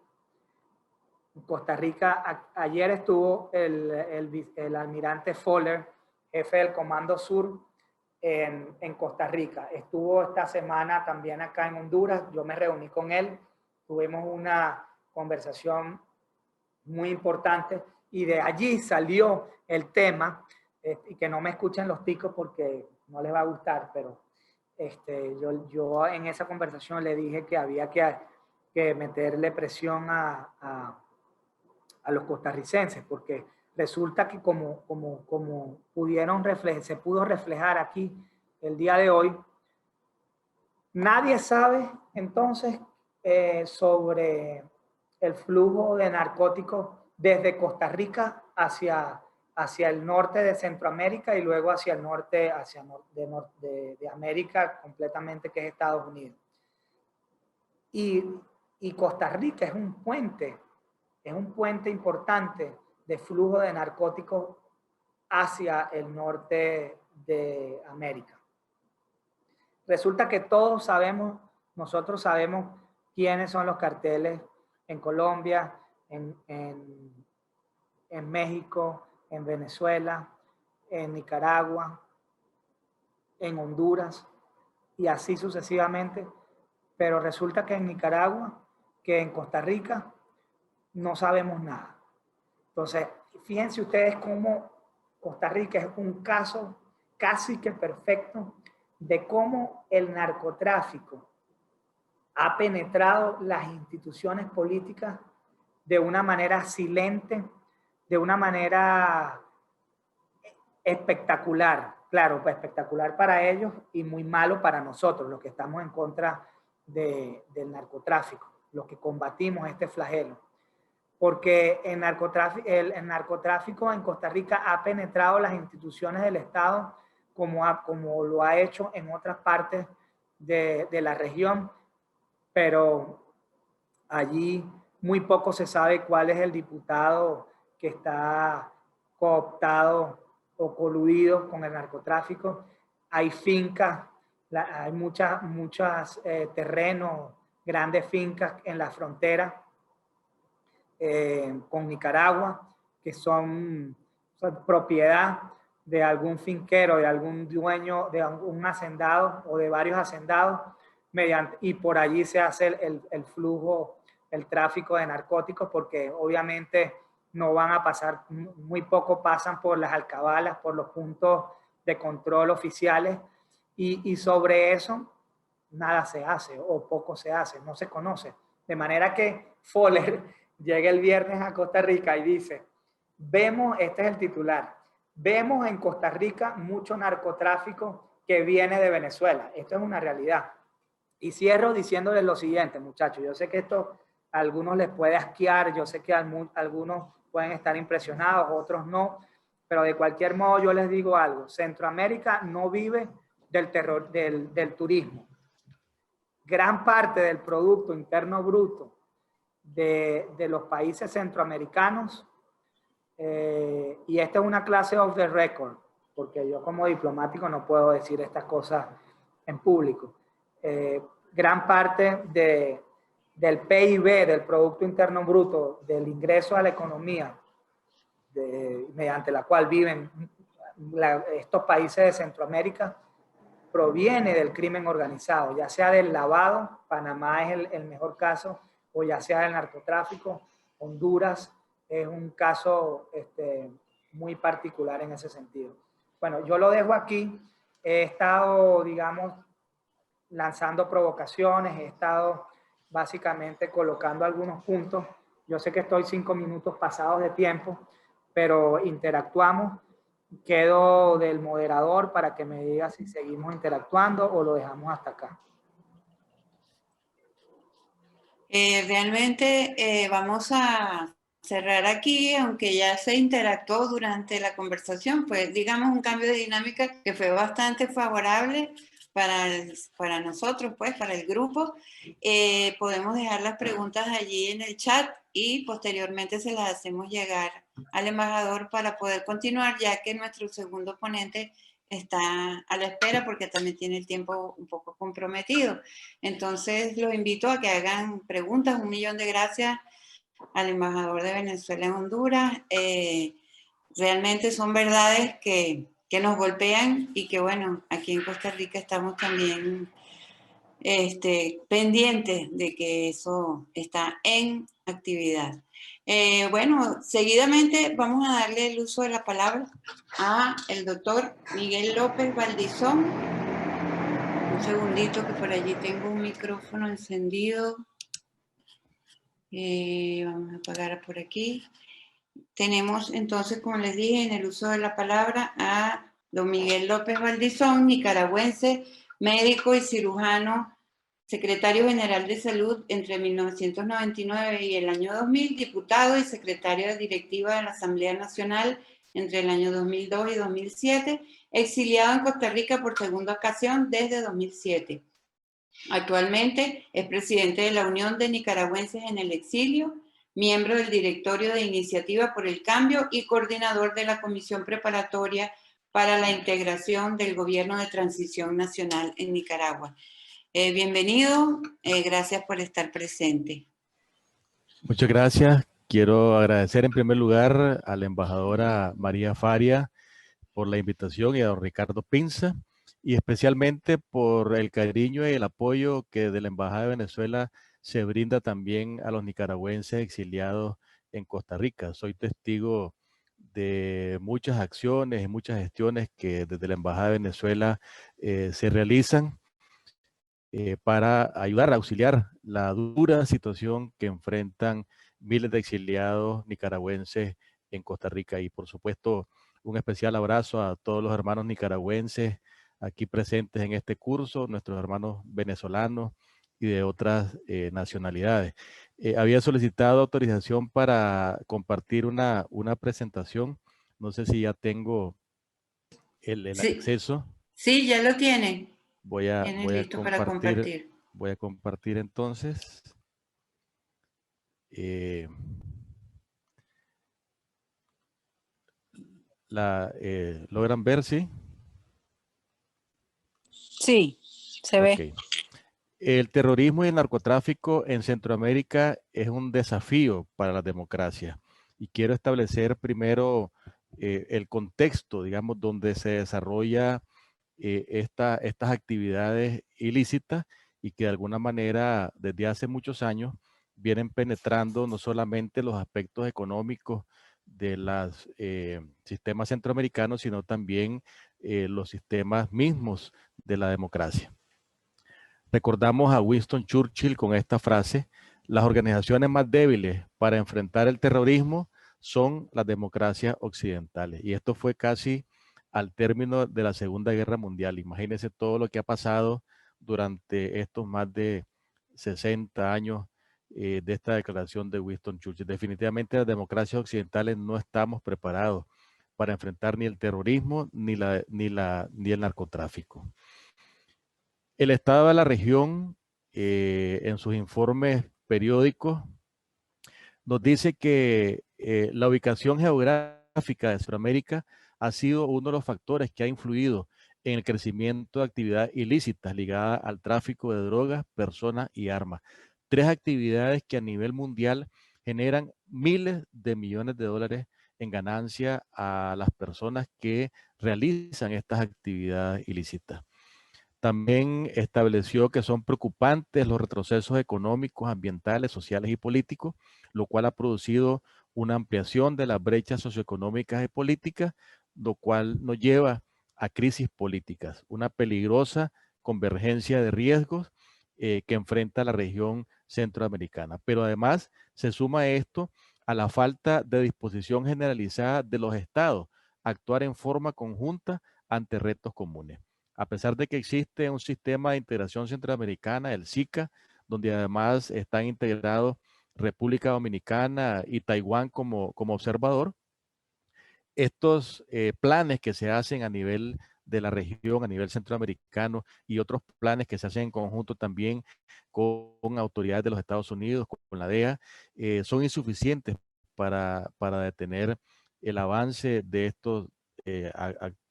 en Costa Rica ayer estuvo el almirante Fowler, jefe del Comando Sur, en Costa Rica. Estuvo esta semana también acá en Honduras. Yo me reuní con él, tuvimos una conversación muy importante y de allí salió el tema, y que no me escuchen los ticos porque no les va a gustar, pero yo en esa conversación le dije que había que meterle presión a los costarricenses, porque resulta que como se pudo reflejar aquí el día de hoy, nadie sabe entonces sobre el flujo de narcóticos desde Costa Rica hacia hacia el norte de Centroamérica y luego hacia el norte, de América completamente, que es Estados Unidos. Y Costa Rica es un puente importante de flujo de narcóticos hacia el norte de América. Resulta que nosotros sabemos quiénes son los carteles en Colombia, en México, en Venezuela, en Nicaragua, en Honduras y así sucesivamente. Pero resulta que en Nicaragua, que en Costa Rica, no sabemos nada. Entonces, fíjense ustedes cómo Costa Rica es un caso casi que perfecto de cómo el narcotráfico ha penetrado las instituciones políticas de una manera silente, de una manera espectacular. Claro, pues espectacular para ellos y muy malo para nosotros, los que estamos en contra del narcotráfico, los que combatimos este flagelo. Porque el narcotráfico en Costa Rica ha penetrado las instituciones del Estado como lo ha hecho en otras partes de la región, pero allí muy poco se sabe cuál es el diputado que está cooptado o coludido con el narcotráfico. Hay fincas, hay muchas terrenos, grandes fincas en la frontera con Nicaragua, que son propiedad de algún finquero, de algún dueño, de un hacendado o de varios hacendados, y por allí se hace el flujo, el tráfico de narcóticos, porque obviamente no van a pasar, muy poco pasan por las alcabalas, por los puntos de control oficiales, y sobre eso nada se hace o poco se hace, no se conoce. De manera que Foller llega el viernes a Costa Rica y dice, este es el titular, vemos en Costa Rica mucho narcotráfico que viene de Venezuela. Esto es una realidad. Y cierro diciéndoles lo siguiente, muchachos. Yo sé que esto a algunos les puede asquear, yo sé que algunos pueden estar impresionados, otros no, pero de cualquier modo yo les digo algo. Centroamérica no vive del turismo. Gran parte del Producto Interno Bruto de los países centroamericanos, y esta es una clase off the record, porque yo como diplomático no puedo decir estas cosas en público. Gran parte del PIB, del Producto Interno Bruto, del ingreso a la economía, mediante la cual viven estos países de Centroamérica, proviene del crimen organizado, ya sea del lavado, Panamá es el mejor caso, o ya sea del narcotráfico. Honduras es un caso muy particular en ese sentido. Bueno, yo lo dejo aquí. He estado, digamos, lanzando provocaciones, he estado básicamente colocando algunos puntos. Yo sé que estoy 5 minutos pasados de tiempo, pero interactuamos. Quedo del moderador para que me diga si seguimos interactuando o lo dejamos hasta acá. Realmente vamos a cerrar aquí, aunque ya se interactuó durante la conversación, pues digamos un cambio de dinámica que fue bastante favorable para nosotros, pues para el grupo. Podemos dejar las preguntas allí en el chat y posteriormente se las hacemos llegar al embajador para poder continuar, ya que nuestro segundo ponente está a la espera porque también tiene el tiempo un poco comprometido. Entonces los invito a que hagan preguntas. 1.000.000 de gracias al embajador de Venezuela en Honduras. Realmente son verdades que nos golpean y que bueno, aquí en Costa Rica estamos también pendientes de que eso está en actividad. Bueno, seguidamente vamos a darle el uso de la palabra a el doctor Miguel López Valdizón. Un segundito que por allí tengo un micrófono encendido. Vamos a apagar por aquí. Tenemos entonces, como les dije, en el uso de la palabra a don Miguel López Valdizón, nicaragüense, médico y cirujano, secretario general de salud entre 1999 y el año 2000, diputado y secretario de directiva de la Asamblea Nacional entre el año 2002 y 2007, exiliado en Costa Rica por segunda ocasión desde 2007. Actualmente es presidente de la Unión de Nicaragüenses en el Exilio, miembro del directorio de Iniciativa por el Cambio y coordinador de la Comisión Preparatoria para la Integración del Gobierno de Transición Nacional en Nicaragua. Bienvenido, gracias por estar presente. Muchas gracias. Quiero agradecer en primer lugar a la embajadora María Faria por la invitación y a don Ricardo Pinza, y especialmente por el cariño y el apoyo que de la Embajada de Venezuela se brinda también a los nicaragüenses exiliados en Costa Rica. Soy testigo de muchas acciones y muchas gestiones que desde la Embajada de Venezuela se realizan para ayudar a auxiliar la dura situación que enfrentan miles de exiliados nicaragüenses en Costa Rica. Y por supuesto, un especial abrazo a todos los hermanos nicaragüenses aquí presentes en este curso, nuestros hermanos venezolanos y de otras nacionalidades. Había solicitado autorización para compartir una presentación. No sé si ya tengo el Sí, acceso. sí, ya lo tienen. Voy a Listo para compartir. Voy a compartir entonces. ¿Logran ver, sí? Sí, se ve. Okay. El terrorismo y el narcotráfico en Centroamérica es un desafío para la democracia. Y quiero establecer primero el contexto, digamos, donde se desarrolla estas actividades ilícitas y que de alguna manera desde hace muchos años vienen penetrando no solamente los aspectos económicos de los sistemas centroamericanos, sino también los sistemas mismos de la democracia. Recordamos a Winston Churchill con esta frase: las organizaciones más débiles para enfrentar el terrorismo son las democracias occidentales. Y esto fue casi al término de la Segunda Guerra Mundial. Imagínense todo lo que ha pasado durante estos más de 60 años de esta declaración de Winston Churchill. Definitivamente las democracias occidentales no estamos preparados para enfrentar ni el terrorismo ni el narcotráfico. El Estado de la región, en sus informes periódicos, nos dice que la ubicación geográfica de Sudamérica ha sido uno de los factores que ha influido en el crecimiento de actividades ilícitas ligadas al tráfico de drogas, personas y armas. 3 actividades que a nivel mundial generan miles de millones de dólares en ganancia a las personas que realizan estas actividades ilícitas. También estableció que son preocupantes los retrocesos económicos, ambientales, sociales y políticos, lo cual ha producido una ampliación de las brechas socioeconómicas y políticas, lo cual nos lleva a crisis políticas, una peligrosa convergencia de riesgos que enfrenta la región centroamericana. Pero además se suma esto a la falta de disposición generalizada de los estados a actuar en forma conjunta ante retos comunes. A pesar de que existe un sistema de integración centroamericana, el SICA, donde además están integrados República Dominicana y Taiwán como observador, estos planes que se hacen a nivel de la región, a nivel centroamericano, y otros planes que se hacen en conjunto también con autoridades de los Estados Unidos, con la DEA, son insuficientes para detener el avance de estas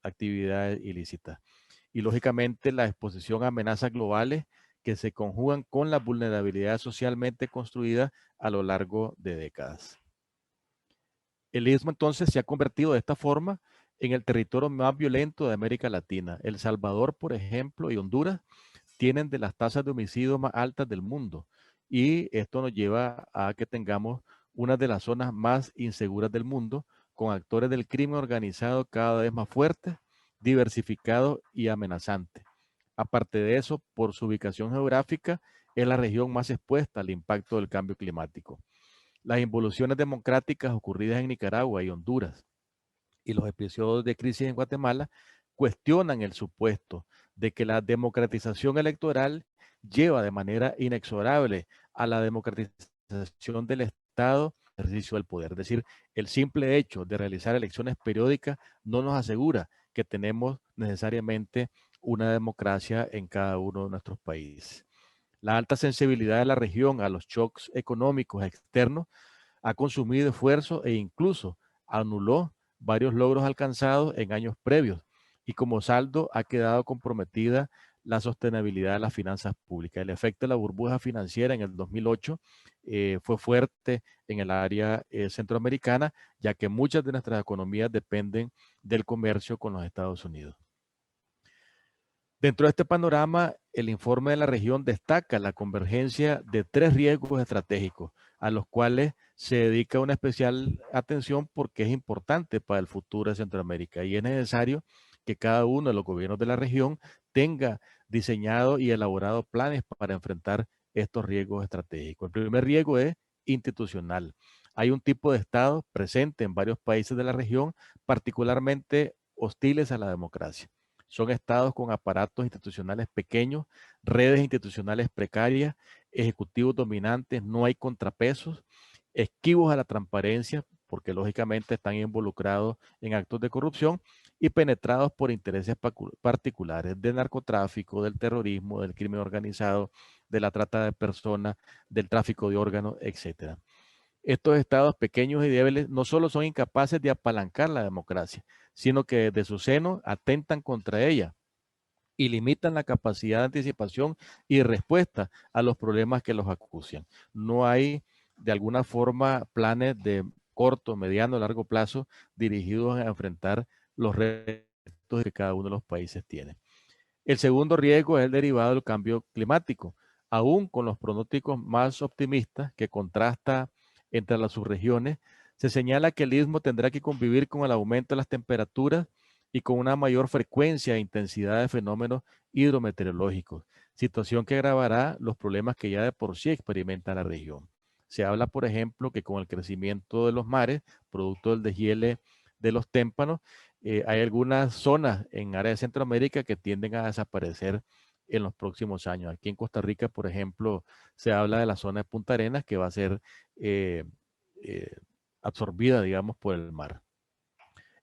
actividades ilícitas. Y lógicamente la exposición a amenazas globales que se conjugan con la vulnerabilidad socialmente construida a lo largo de décadas. El Istmo entonces se ha convertido de esta forma en el territorio más violento de América Latina. El Salvador, por ejemplo, y Honduras tienen de las tasas de homicidio más altas del mundo, y esto nos lleva a que tengamos una de las zonas más inseguras del mundo, con actores del crimen organizado cada vez más fuertes, diversificados y amenazantes. Aparte de eso, por su ubicación geográfica, es la región más expuesta al impacto del cambio climático. Las involuciones democráticas ocurridas en Nicaragua y Honduras y los episodios de crisis en Guatemala cuestionan el supuesto de que la democratización electoral lleva de manera inexorable a la democratización del Estado ejercicio del poder. Es decir, el simple hecho de realizar elecciones periódicas no nos asegura que tenemos necesariamente una democracia en cada uno de nuestros países. La alta sensibilidad de la región a los shocks económicos externos ha consumido esfuerzo e incluso anuló varios logros alcanzados en años previos y como saldo ha quedado comprometida la sostenibilidad de las finanzas públicas. El efecto de la burbuja financiera en el 2008 fue fuerte en el área centroamericana, ya que muchas de nuestras economías dependen del comercio con los Estados Unidos. Dentro de este panorama, el informe de la región destaca la convergencia de 3 riesgos estratégicos a los cuales se dedica una especial atención porque es importante para el futuro de Centroamérica y es necesario que cada uno de los gobiernos de la región tenga diseñado y elaborado planes para enfrentar estos riesgos estratégicos. El primer riesgo es institucional. Hay un tipo de Estado presente en varios países de la región, particularmente hostiles a la democracia. Son estados con aparatos institucionales pequeños, redes institucionales precarias, ejecutivos dominantes, no hay contrapesos, esquivos a la transparencia, porque lógicamente están involucrados en actos de corrupción y penetrados por intereses particulares del narcotráfico, del terrorismo, del crimen organizado, de la trata de personas, del tráfico de órganos, etc. Estos estados pequeños y débiles no solo son incapaces de apalancar la democracia, sino que desde su seno atentan contra ella y limitan la capacidad de anticipación y respuesta a los problemas que los acucian. No hay, de alguna forma, planes de corto, mediano, largo plazo dirigidos a enfrentar los retos que cada uno de los países tiene. El segundo riesgo es el derivado del cambio climático. Aún con los pronósticos más optimistas que contrasta entre las subregiones, se señala que el istmo tendrá que convivir con el aumento de las temperaturas y con una mayor frecuencia e intensidad de fenómenos hidrometeorológicos, situación que agravará los problemas que ya de por sí experimenta la región. Se habla, por ejemplo, que con el crecimiento de los mares, producto del deshiele de los témpanos, hay algunas zonas en área de Centroamérica que tienden a desaparecer en los próximos años. Aquí en Costa Rica, por ejemplo, se habla de la zona de Punta Arenas que va a ser eh, absorbida, digamos, por el mar.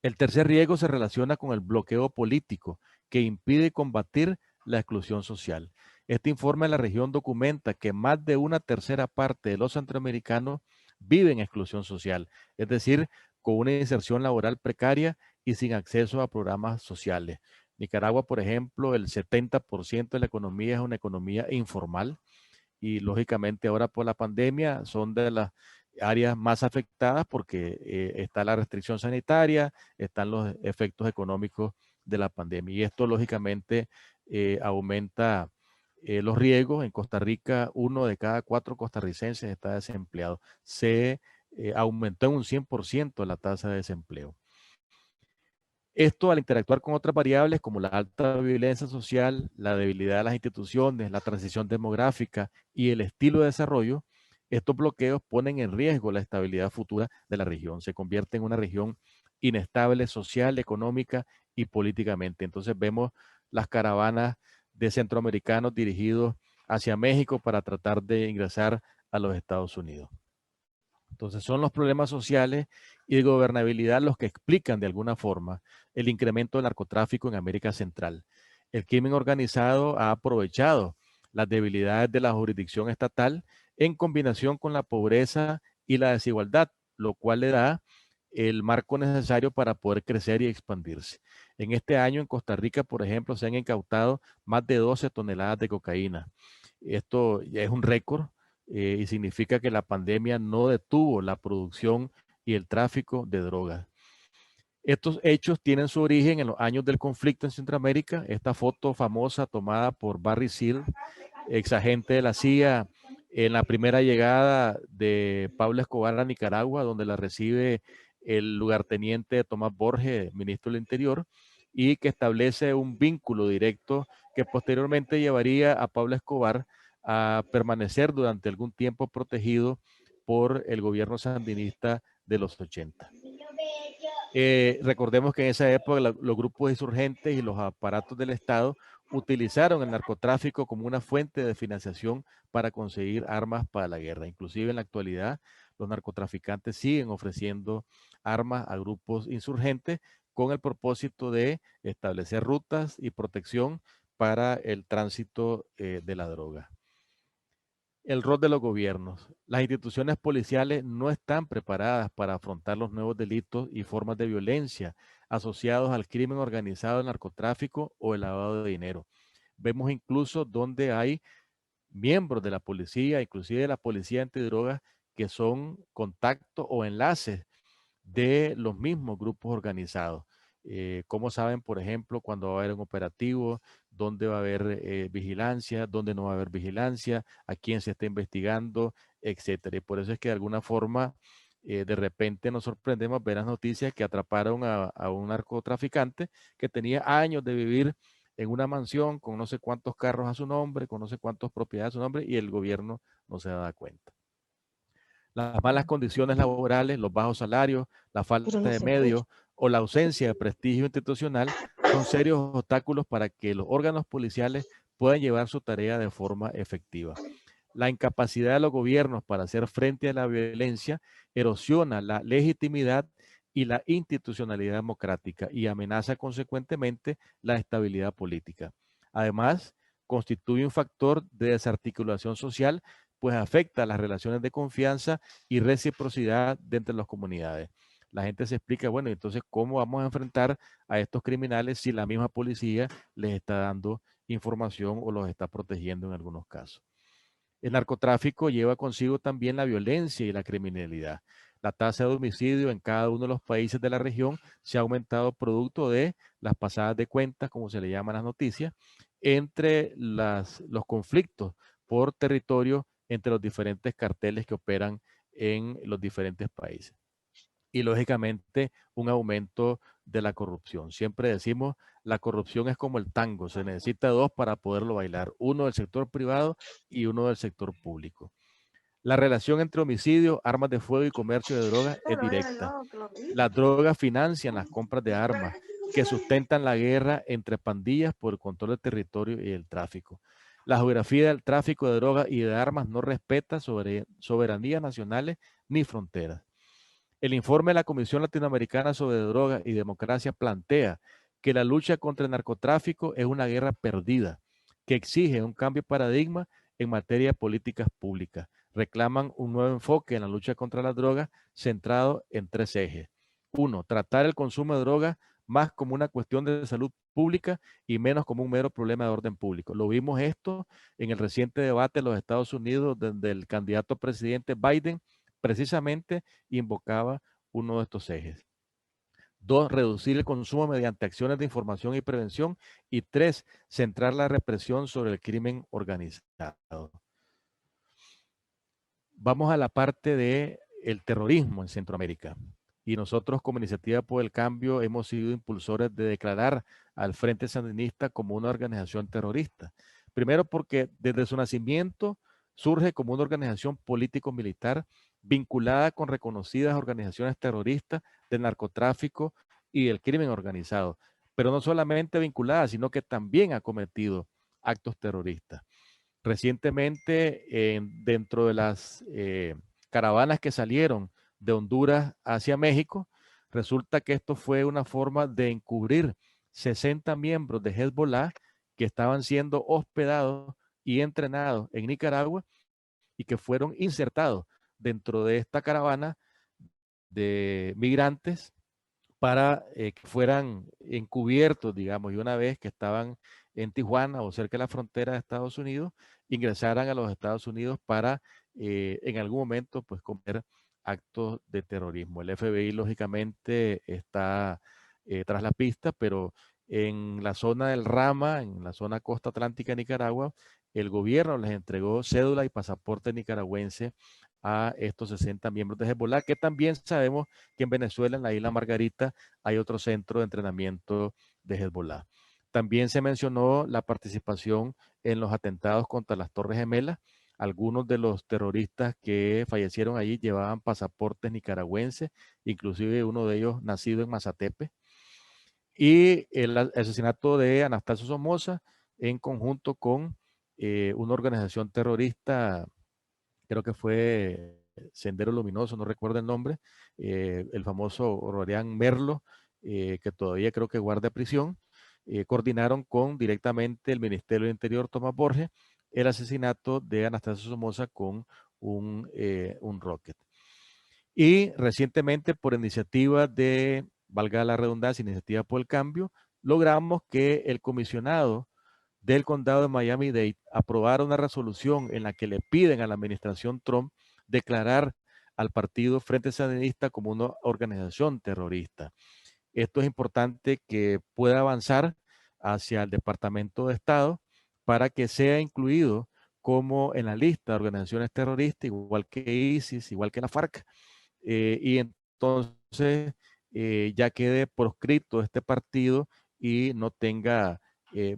El tercer riesgo se relaciona con el bloqueo político que impide combatir la exclusión social. Este informe de la región documenta que más de una tercera parte de los centroamericanos viven en exclusión social, es decir, con una inserción laboral precaria y sin acceso a programas sociales. Nicaragua, por ejemplo, el 70% de la economía es una economía informal y lógicamente ahora por la pandemia son de las áreas más afectadas porque está la restricción sanitaria, están los efectos económicos de la pandemia y esto lógicamente aumenta los riesgos. En Costa Rica, 1 de cada 4 costarricenses está desempleado. Se aumentó en un 100% la tasa de desempleo. Esto al interactuar con otras variables como la alta violencia social, la debilidad de las instituciones, la transición demográfica y el estilo de desarrollo, estos bloqueos ponen en riesgo la estabilidad futura de la región. Se convierte en una región inestable social, económica y políticamente. Entonces vemos las caravanas de centroamericanos dirigidos hacia México para tratar de ingresar a los Estados Unidos. Entonces son los problemas sociales y de gobernabilidad los que explican de alguna forma el incremento del narcotráfico en América Central. El crimen organizado ha aprovechado las debilidades de la jurisdicción estatal en combinación con la pobreza y la desigualdad, lo cual le da el marco necesario para poder crecer y expandirse. En este año en Costa Rica, por ejemplo, se han incautado más de 12 toneladas de cocaína. Esto ya es un récord y significa que la pandemia no detuvo la producción y el tráfico de drogas. Estos hechos tienen su origen en los años del conflicto en Centroamérica. Esta foto famosa tomada por Barry Seal, exagente de la CIA, en la primera llegada de Pablo Escobar a Nicaragua, donde la recibe el lugarteniente Tomás Borges, ministro del Interior, y que establece un vínculo directo que posteriormente llevaría a Pablo Escobar a permanecer durante algún tiempo protegido por el gobierno sandinista de los 80. Recordemos que en esa época los grupos insurgentes y los aparatos del Estado utilizaron el narcotráfico como una fuente de financiación para conseguir armas para la guerra. Inclusive en la actualidad, los narcotraficantes siguen ofreciendo armas a grupos insurgentes con el propósito de establecer rutas y protección para el tránsito de la droga. El rol de los gobiernos. Las instituciones policiales no están preparadas para afrontar los nuevos delitos y formas de violencia asociados al crimen organizado, el narcotráfico o el lavado de dinero. Vemos incluso donde hay miembros de la policía, inclusive de la policía antidrogas, que son contactos o enlaces de los mismos grupos organizados. ¿Cómo saben, por ejemplo, cuando va a haber un operativo, dónde va a haber vigilancia, dónde no va a haber vigilancia, a quién se está investigando, etcétera? Y por eso es que de alguna forma, de repente nos sorprendemos ver las noticias que atraparon a un narcotraficante que tenía años de vivir en una mansión con no sé cuántos carros a su nombre, con no sé cuántas propiedades a su nombre, y el gobierno no se da cuenta. Las malas condiciones laborales, los bajos salarios, la falta de medios o la ausencia de prestigio institucional son serios obstáculos para que los órganos policiales puedan llevar su tarea de forma efectiva. La incapacidad de los gobiernos para hacer frente a la violencia erosiona la legitimidad y la institucionalidad democrática y amenaza consecuentemente la estabilidad política. Además, constituye un factor de desarticulación social, pues afecta las relaciones de confianza y reciprocidad dentro de las comunidades. La gente se explica, bueno, entonces, ¿cómo vamos a enfrentar a estos criminales si la misma policía les está dando información o los está protegiendo en algunos casos? El narcotráfico lleva consigo también la violencia y la criminalidad. La tasa de homicidio en cada uno de los países de la región se ha aumentado producto de las pasadas de cuentas, como se le llama en las noticias, entre los conflictos por territorio entre los diferentes carteles que operan en los diferentes países. Y lógicamente un aumento de la corrupción. Siempre decimos, la corrupción es como el tango, se necesita dos para poderlo bailar, uno del sector privado y uno del sector público. La relación entre homicidio, armas de fuego y comercio de drogas es directa. Las drogas financian las compras de armas que sustentan la guerra entre pandillas por el control del territorio y el tráfico. La geografía del tráfico de drogas y de armas no respeta soberanías nacionales ni fronteras. El informe de la Comisión Latinoamericana sobre Drogas y Democracia plantea que la lucha contra el narcotráfico es una guerra perdida, que exige un cambio de paradigma en materia de políticas públicas. Reclaman un nuevo enfoque en la lucha contra las drogas centrado en tres ejes. Uno, tratar el consumo de drogas más como una cuestión de salud pública y menos como un mero problema de orden público. Lo vimos esto en el reciente debate en los Estados Unidos, donde el candidato presidente Biden precisamente invocaba uno de estos ejes. Dos, reducir el consumo mediante acciones de información y prevención. Y tres, centrar la represión sobre el crimen organizado. Vamos a la parte del terrorismo en Centroamérica. Y nosotros como Iniciativa por el Cambio hemos sido impulsores de declarar al Frente Sandinista como una organización terrorista. Primero porque desde su nacimiento surge como una organización político-militar vinculada con reconocidas organizaciones terroristas del narcotráfico y del crimen organizado, pero no solamente vinculada, sino que también ha cometido actos terroristas. Recientemente, dentro de las caravanas que salieron de Honduras hacia México, resulta que esto fue una forma de encubrir 60 miembros de Hezbollah que estaban siendo hospedados y entrenados en Nicaragua y que fueron insertados dentro de esta caravana de migrantes para que fueran encubiertos, digamos, y una vez que estaban en Tijuana o cerca de la frontera de Estados Unidos, ingresaran a los Estados Unidos para en algún momento pues cometer actos de terrorismo. El FBI lógicamente está tras la pista, pero en la zona del Rama, en la zona costa atlántica de Nicaragua, el gobierno les entregó cédula y pasaporte nicaragüense a estos 60 miembros de Hezbollah, que también sabemos que en Venezuela, en la isla Margarita, hay otro centro de entrenamiento de Hezbollah. También se mencionó la participación en los atentados contra las Torres Gemelas. Algunos de los terroristas que fallecieron allí llevaban pasaportes nicaragüenses, inclusive uno de ellos nacido en Mazatepe. Y el asesinato de Anastasio Somoza en conjunto con una organización terrorista, creo que fue Sendero Luminoso, no recuerdo el nombre, el famoso Rorián Merlo, que todavía creo que guarda prisión, coordinaron con directamente el Ministerio del Interior, Tomás Borges, el asesinato de Anastasio Somoza con un rocket. Y recientemente, por iniciativa de, valga la redundancia, Iniciativa por el Cambio, logramos que el comisionado del condado de Miami-Dade aprobara una resolución en la que le piden a la administración Trump declarar al partido Frente Sandinista como una organización terrorista. Esto es importante que pueda avanzar hacia el Departamento de Estado para que sea incluido como en la lista de organizaciones terroristas, igual que ISIS, igual que la FARC. Y entonces ya quede proscrito este partido y no tenga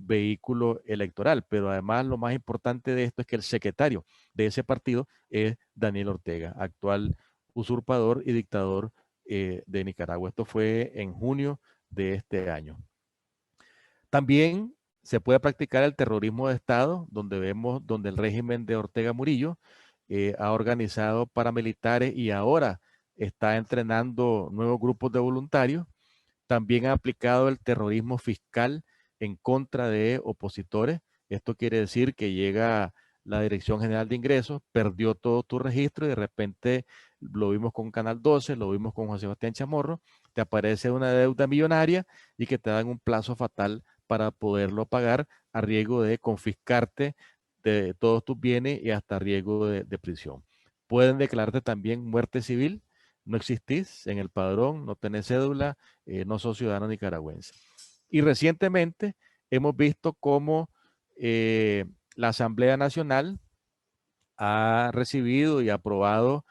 vehículo electoral. Pero además lo más importante de esto es que el secretario de ese partido es Daniel Ortega, actual usurpador y dictador de Nicaragua. Esto fue en junio de este año. También se puede practicar el terrorismo de Estado, donde el régimen de Ortega Murillo ha organizado paramilitares y ahora está entrenando nuevos grupos de voluntarios. También ha aplicado el terrorismo fiscal en contra de opositores. Esto quiere decir que llega la Dirección General de Ingresos, perdió todo tu registro y de repente lo vimos con Canal 12, lo vimos con José Sebastián Chamorro, te aparece una deuda millonaria y que te dan un plazo fatal para poderlo pagar a riesgo de confiscarte de todos tus bienes y hasta riesgo de prisión. Pueden declararte también muerte civil, no existís en el padrón, no tenés cédula, no sos ciudadano nicaragüense. Y recientemente hemos visto cómo la Asamblea Nacional ha recibido y aprobado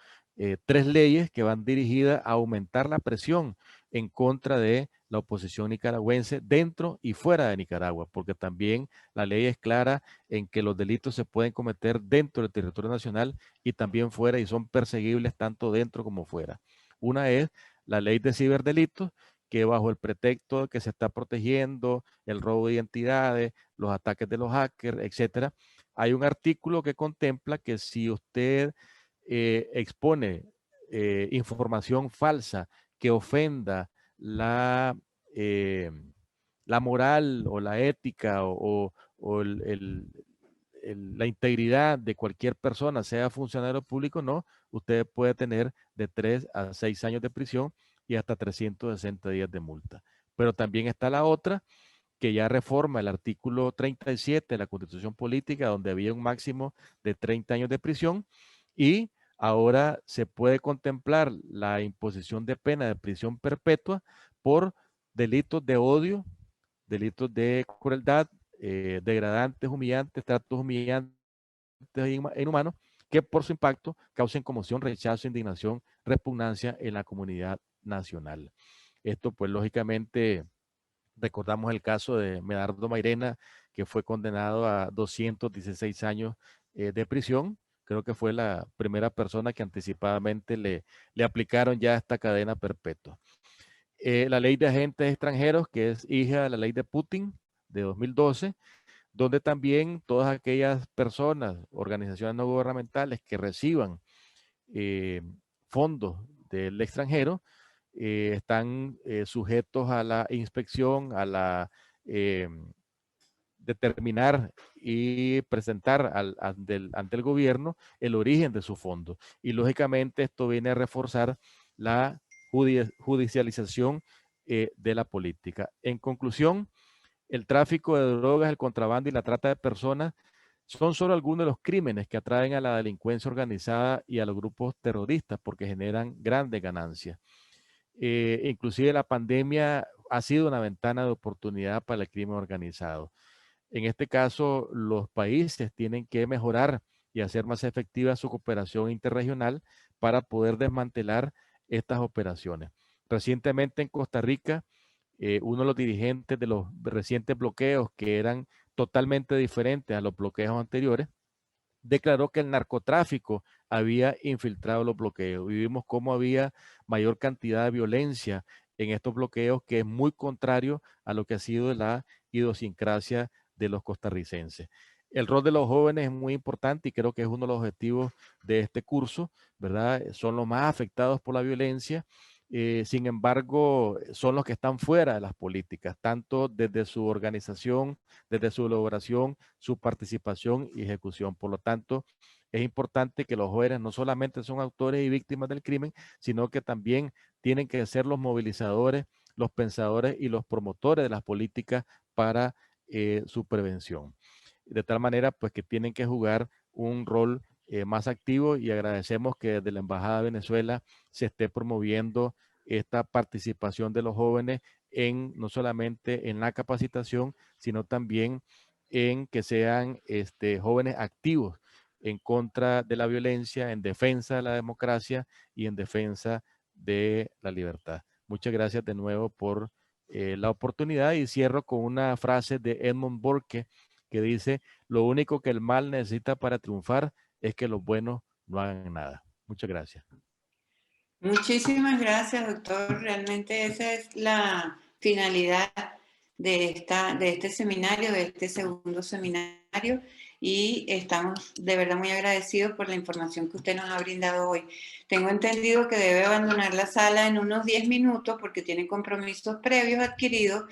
3 leyes que van dirigidas a aumentar la presión en contra de la oposición nicaragüense dentro y fuera de Nicaragua, porque también la ley es clara en que los delitos se pueden cometer dentro del territorio nacional y también fuera y son perseguibles tanto dentro como fuera. Una es la ley de ciberdelitos, que bajo el pretexto de que se está protegiendo el robo de identidades, los ataques de los hackers, etcétera, hay un artículo que contempla que si usted expone información falsa que ofenda eh, la moral o la ética o la integridad de cualquier persona, sea funcionario público o no, usted puede tener de 3 a 6 años de prisión y hasta 360 días de multa. Pero también está la otra, que ya reforma el artículo 37 de la Constitución Política, donde había un máximo de 30 años de prisión, y ahora se puede contemplar la imposición de pena de prisión perpetua por delitos de odio, delitos de crueldad, degradantes, humillantes, tratos humillantes e inhumanos, que por su impacto causen conmoción, rechazo, indignación, repugnancia en la comunidad nacional. Esto, pues, lógicamente, recordamos el caso de Medardo Mairena, que fue condenado a 216 años de prisión. Creo que fue la primera persona que anticipadamente le aplicaron ya esta cadena perpetua. La ley de agentes extranjeros, que es hija de la ley de Putin de 2012, donde también todas aquellas personas, organizaciones no gubernamentales que reciban fondos del extranjero, están sujetos a la inspección, a la determinar y presentar ante el gobierno el origen de su fondo. Y lógicamente esto viene a reforzar la judicialización de la política. En conclusión, el tráfico de drogas, el contrabando y la trata de personas son solo algunos de los crímenes que atraen a la delincuencia organizada y a los grupos terroristas porque generan grandes ganancias. Inclusive la pandemia ha sido una ventana de oportunidad para el crimen organizado. En este caso, los países tienen que mejorar y hacer más efectiva su cooperación interregional para poder desmantelar estas operaciones. Recientemente en Costa Rica, uno de los dirigentes de los recientes bloqueos, que eran totalmente diferentes a los bloqueos anteriores, declaró que el narcotráfico había infiltrado los bloqueos. Vimos cómo había mayor cantidad de violencia en estos bloqueos, que es muy contrario a lo que ha sido la idiosincrasia de los costarricenses. El rol de los jóvenes es muy importante y creo que es uno de los objetivos de este curso, ¿verdad? Son los más afectados por la violencia. Sin embargo, son los que están fuera de las políticas, tanto desde su organización, desde su elaboración, su participación y ejecución. Por lo tanto, es importante que los jóvenes no solamente son autores y víctimas del crimen, sino que también tienen que ser los movilizadores, los pensadores y los promotores de las políticas para su prevención. De tal manera, pues que tienen que jugar un rol más activo, y agradecemos que desde la Embajada de Venezuela se esté promoviendo esta participación de los jóvenes en no solamente en la capacitación, sino también en que sean jóvenes activos en contra de la violencia, en defensa de la democracia y en defensa de la libertad. Muchas gracias de nuevo por la oportunidad, y cierro con una frase de Edmund Burke que dice: lo único que el mal necesita para triunfar es que los buenos no hagan nada. Muchas gracias. Muchísimas gracias, doctor. Realmente esa es la finalidad de este seminario, de este segundo seminario, y estamos de verdad muy agradecidos por la información que usted nos ha brindado hoy. Tengo entendido que debe abandonar la sala en unos 10 minutos porque tiene compromisos previos adquiridos,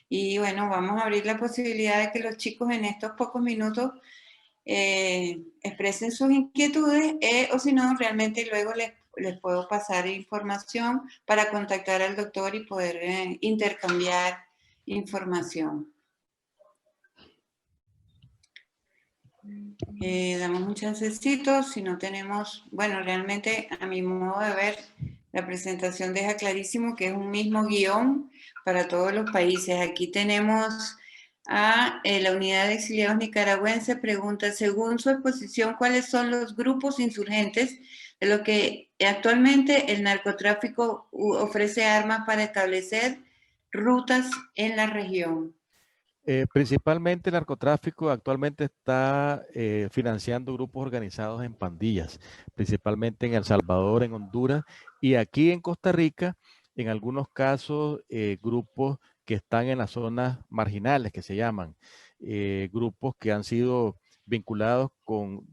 y bueno, vamos a abrir la posibilidad de que los chicos en estos pocos minutos expresen sus inquietudes, o si no, realmente luego les puedo pasar información para contactar al doctor y poder intercambiar información. Damos un chancecito, si no tenemos, bueno, realmente a mi modo de ver, la presentación deja clarísimo que es un mismo guión para todos los países. Aquí tenemos a la Unidad de Exiliados Nicaragüenses, pregunta: según su exposición, ¿cuáles son los grupos insurgentes de los que actualmente el narcotráfico ofrece armas para establecer rutas en la región? Principalmente el narcotráfico actualmente está financiando grupos organizados en pandillas, principalmente en El Salvador, en Honduras y aquí en Costa Rica, en algunos casos grupos que están en las zonas marginales, que se llaman grupos que han sido vinculados con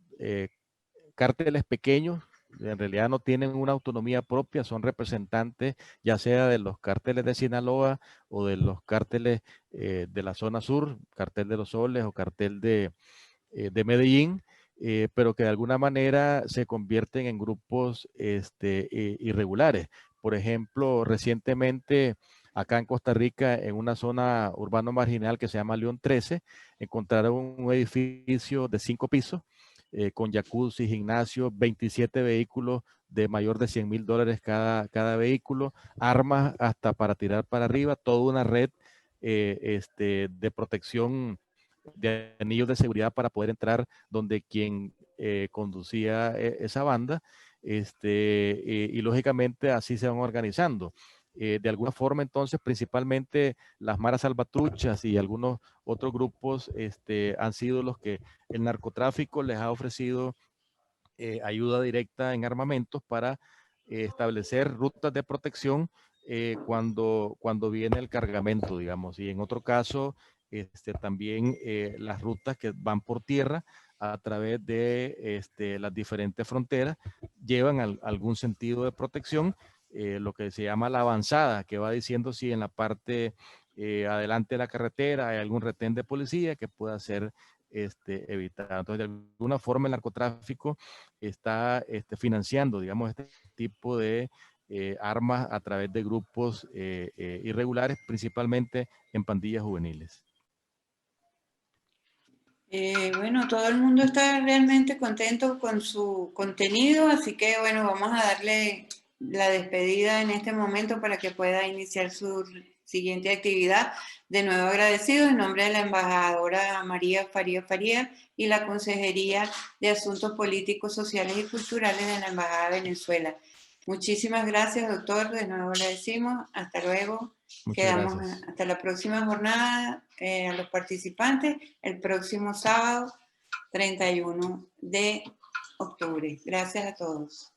cárteles pequeños. En realidad no tienen una autonomía propia, son representantes ya sea de los cárteles de Sinaloa o de los cárteles de la zona sur, cartel de los Soles o cartel de Medellín, pero que de alguna manera se convierten en grupos irregulares. Por ejemplo, recientemente acá en Costa Rica, en una zona urbano marginal que se llama León 13, encontraron un edificio de 5 pisos, con jacuzzi, gimnasio, 27 vehículos de mayor de $100,000 cada vehículo, armas hasta para tirar para arriba, toda una red de protección de anillos de seguridad para poder entrar donde quien conducía esa banda, y lógicamente así se van organizando. De alguna forma, entonces, principalmente las maras salvatruchas y algunos otros grupos han sido los que el narcotráfico les ha ofrecido ayuda directa en armamentos para establecer rutas de protección cuando viene el cargamento, digamos, y en otro caso también las rutas que van por tierra a través de las diferentes fronteras llevan algún sentido de protección, lo que se llama la avanzada, que va diciendo si en la parte adelante de la carretera hay algún retén de policía que pueda ser evitado. Entonces, de alguna forma el narcotráfico está financiando, digamos, este tipo de armas a través de grupos irregulares, principalmente en pandillas juveniles. Bueno, todo el mundo está realmente contento con su contenido, así que bueno, vamos a darle la despedida en este momento para que pueda iniciar su siguiente actividad. De nuevo agradecido en nombre de la embajadora María Faría y la Consejería de Asuntos Políticos, Sociales y Culturales de la Embajada de Venezuela. Muchísimas gracias, doctor. De nuevo le decimos hasta luego. Muchas Quedamos gracias. hasta la próxima jornada a los participantes el próximo sábado 31 de octubre. Gracias a todos.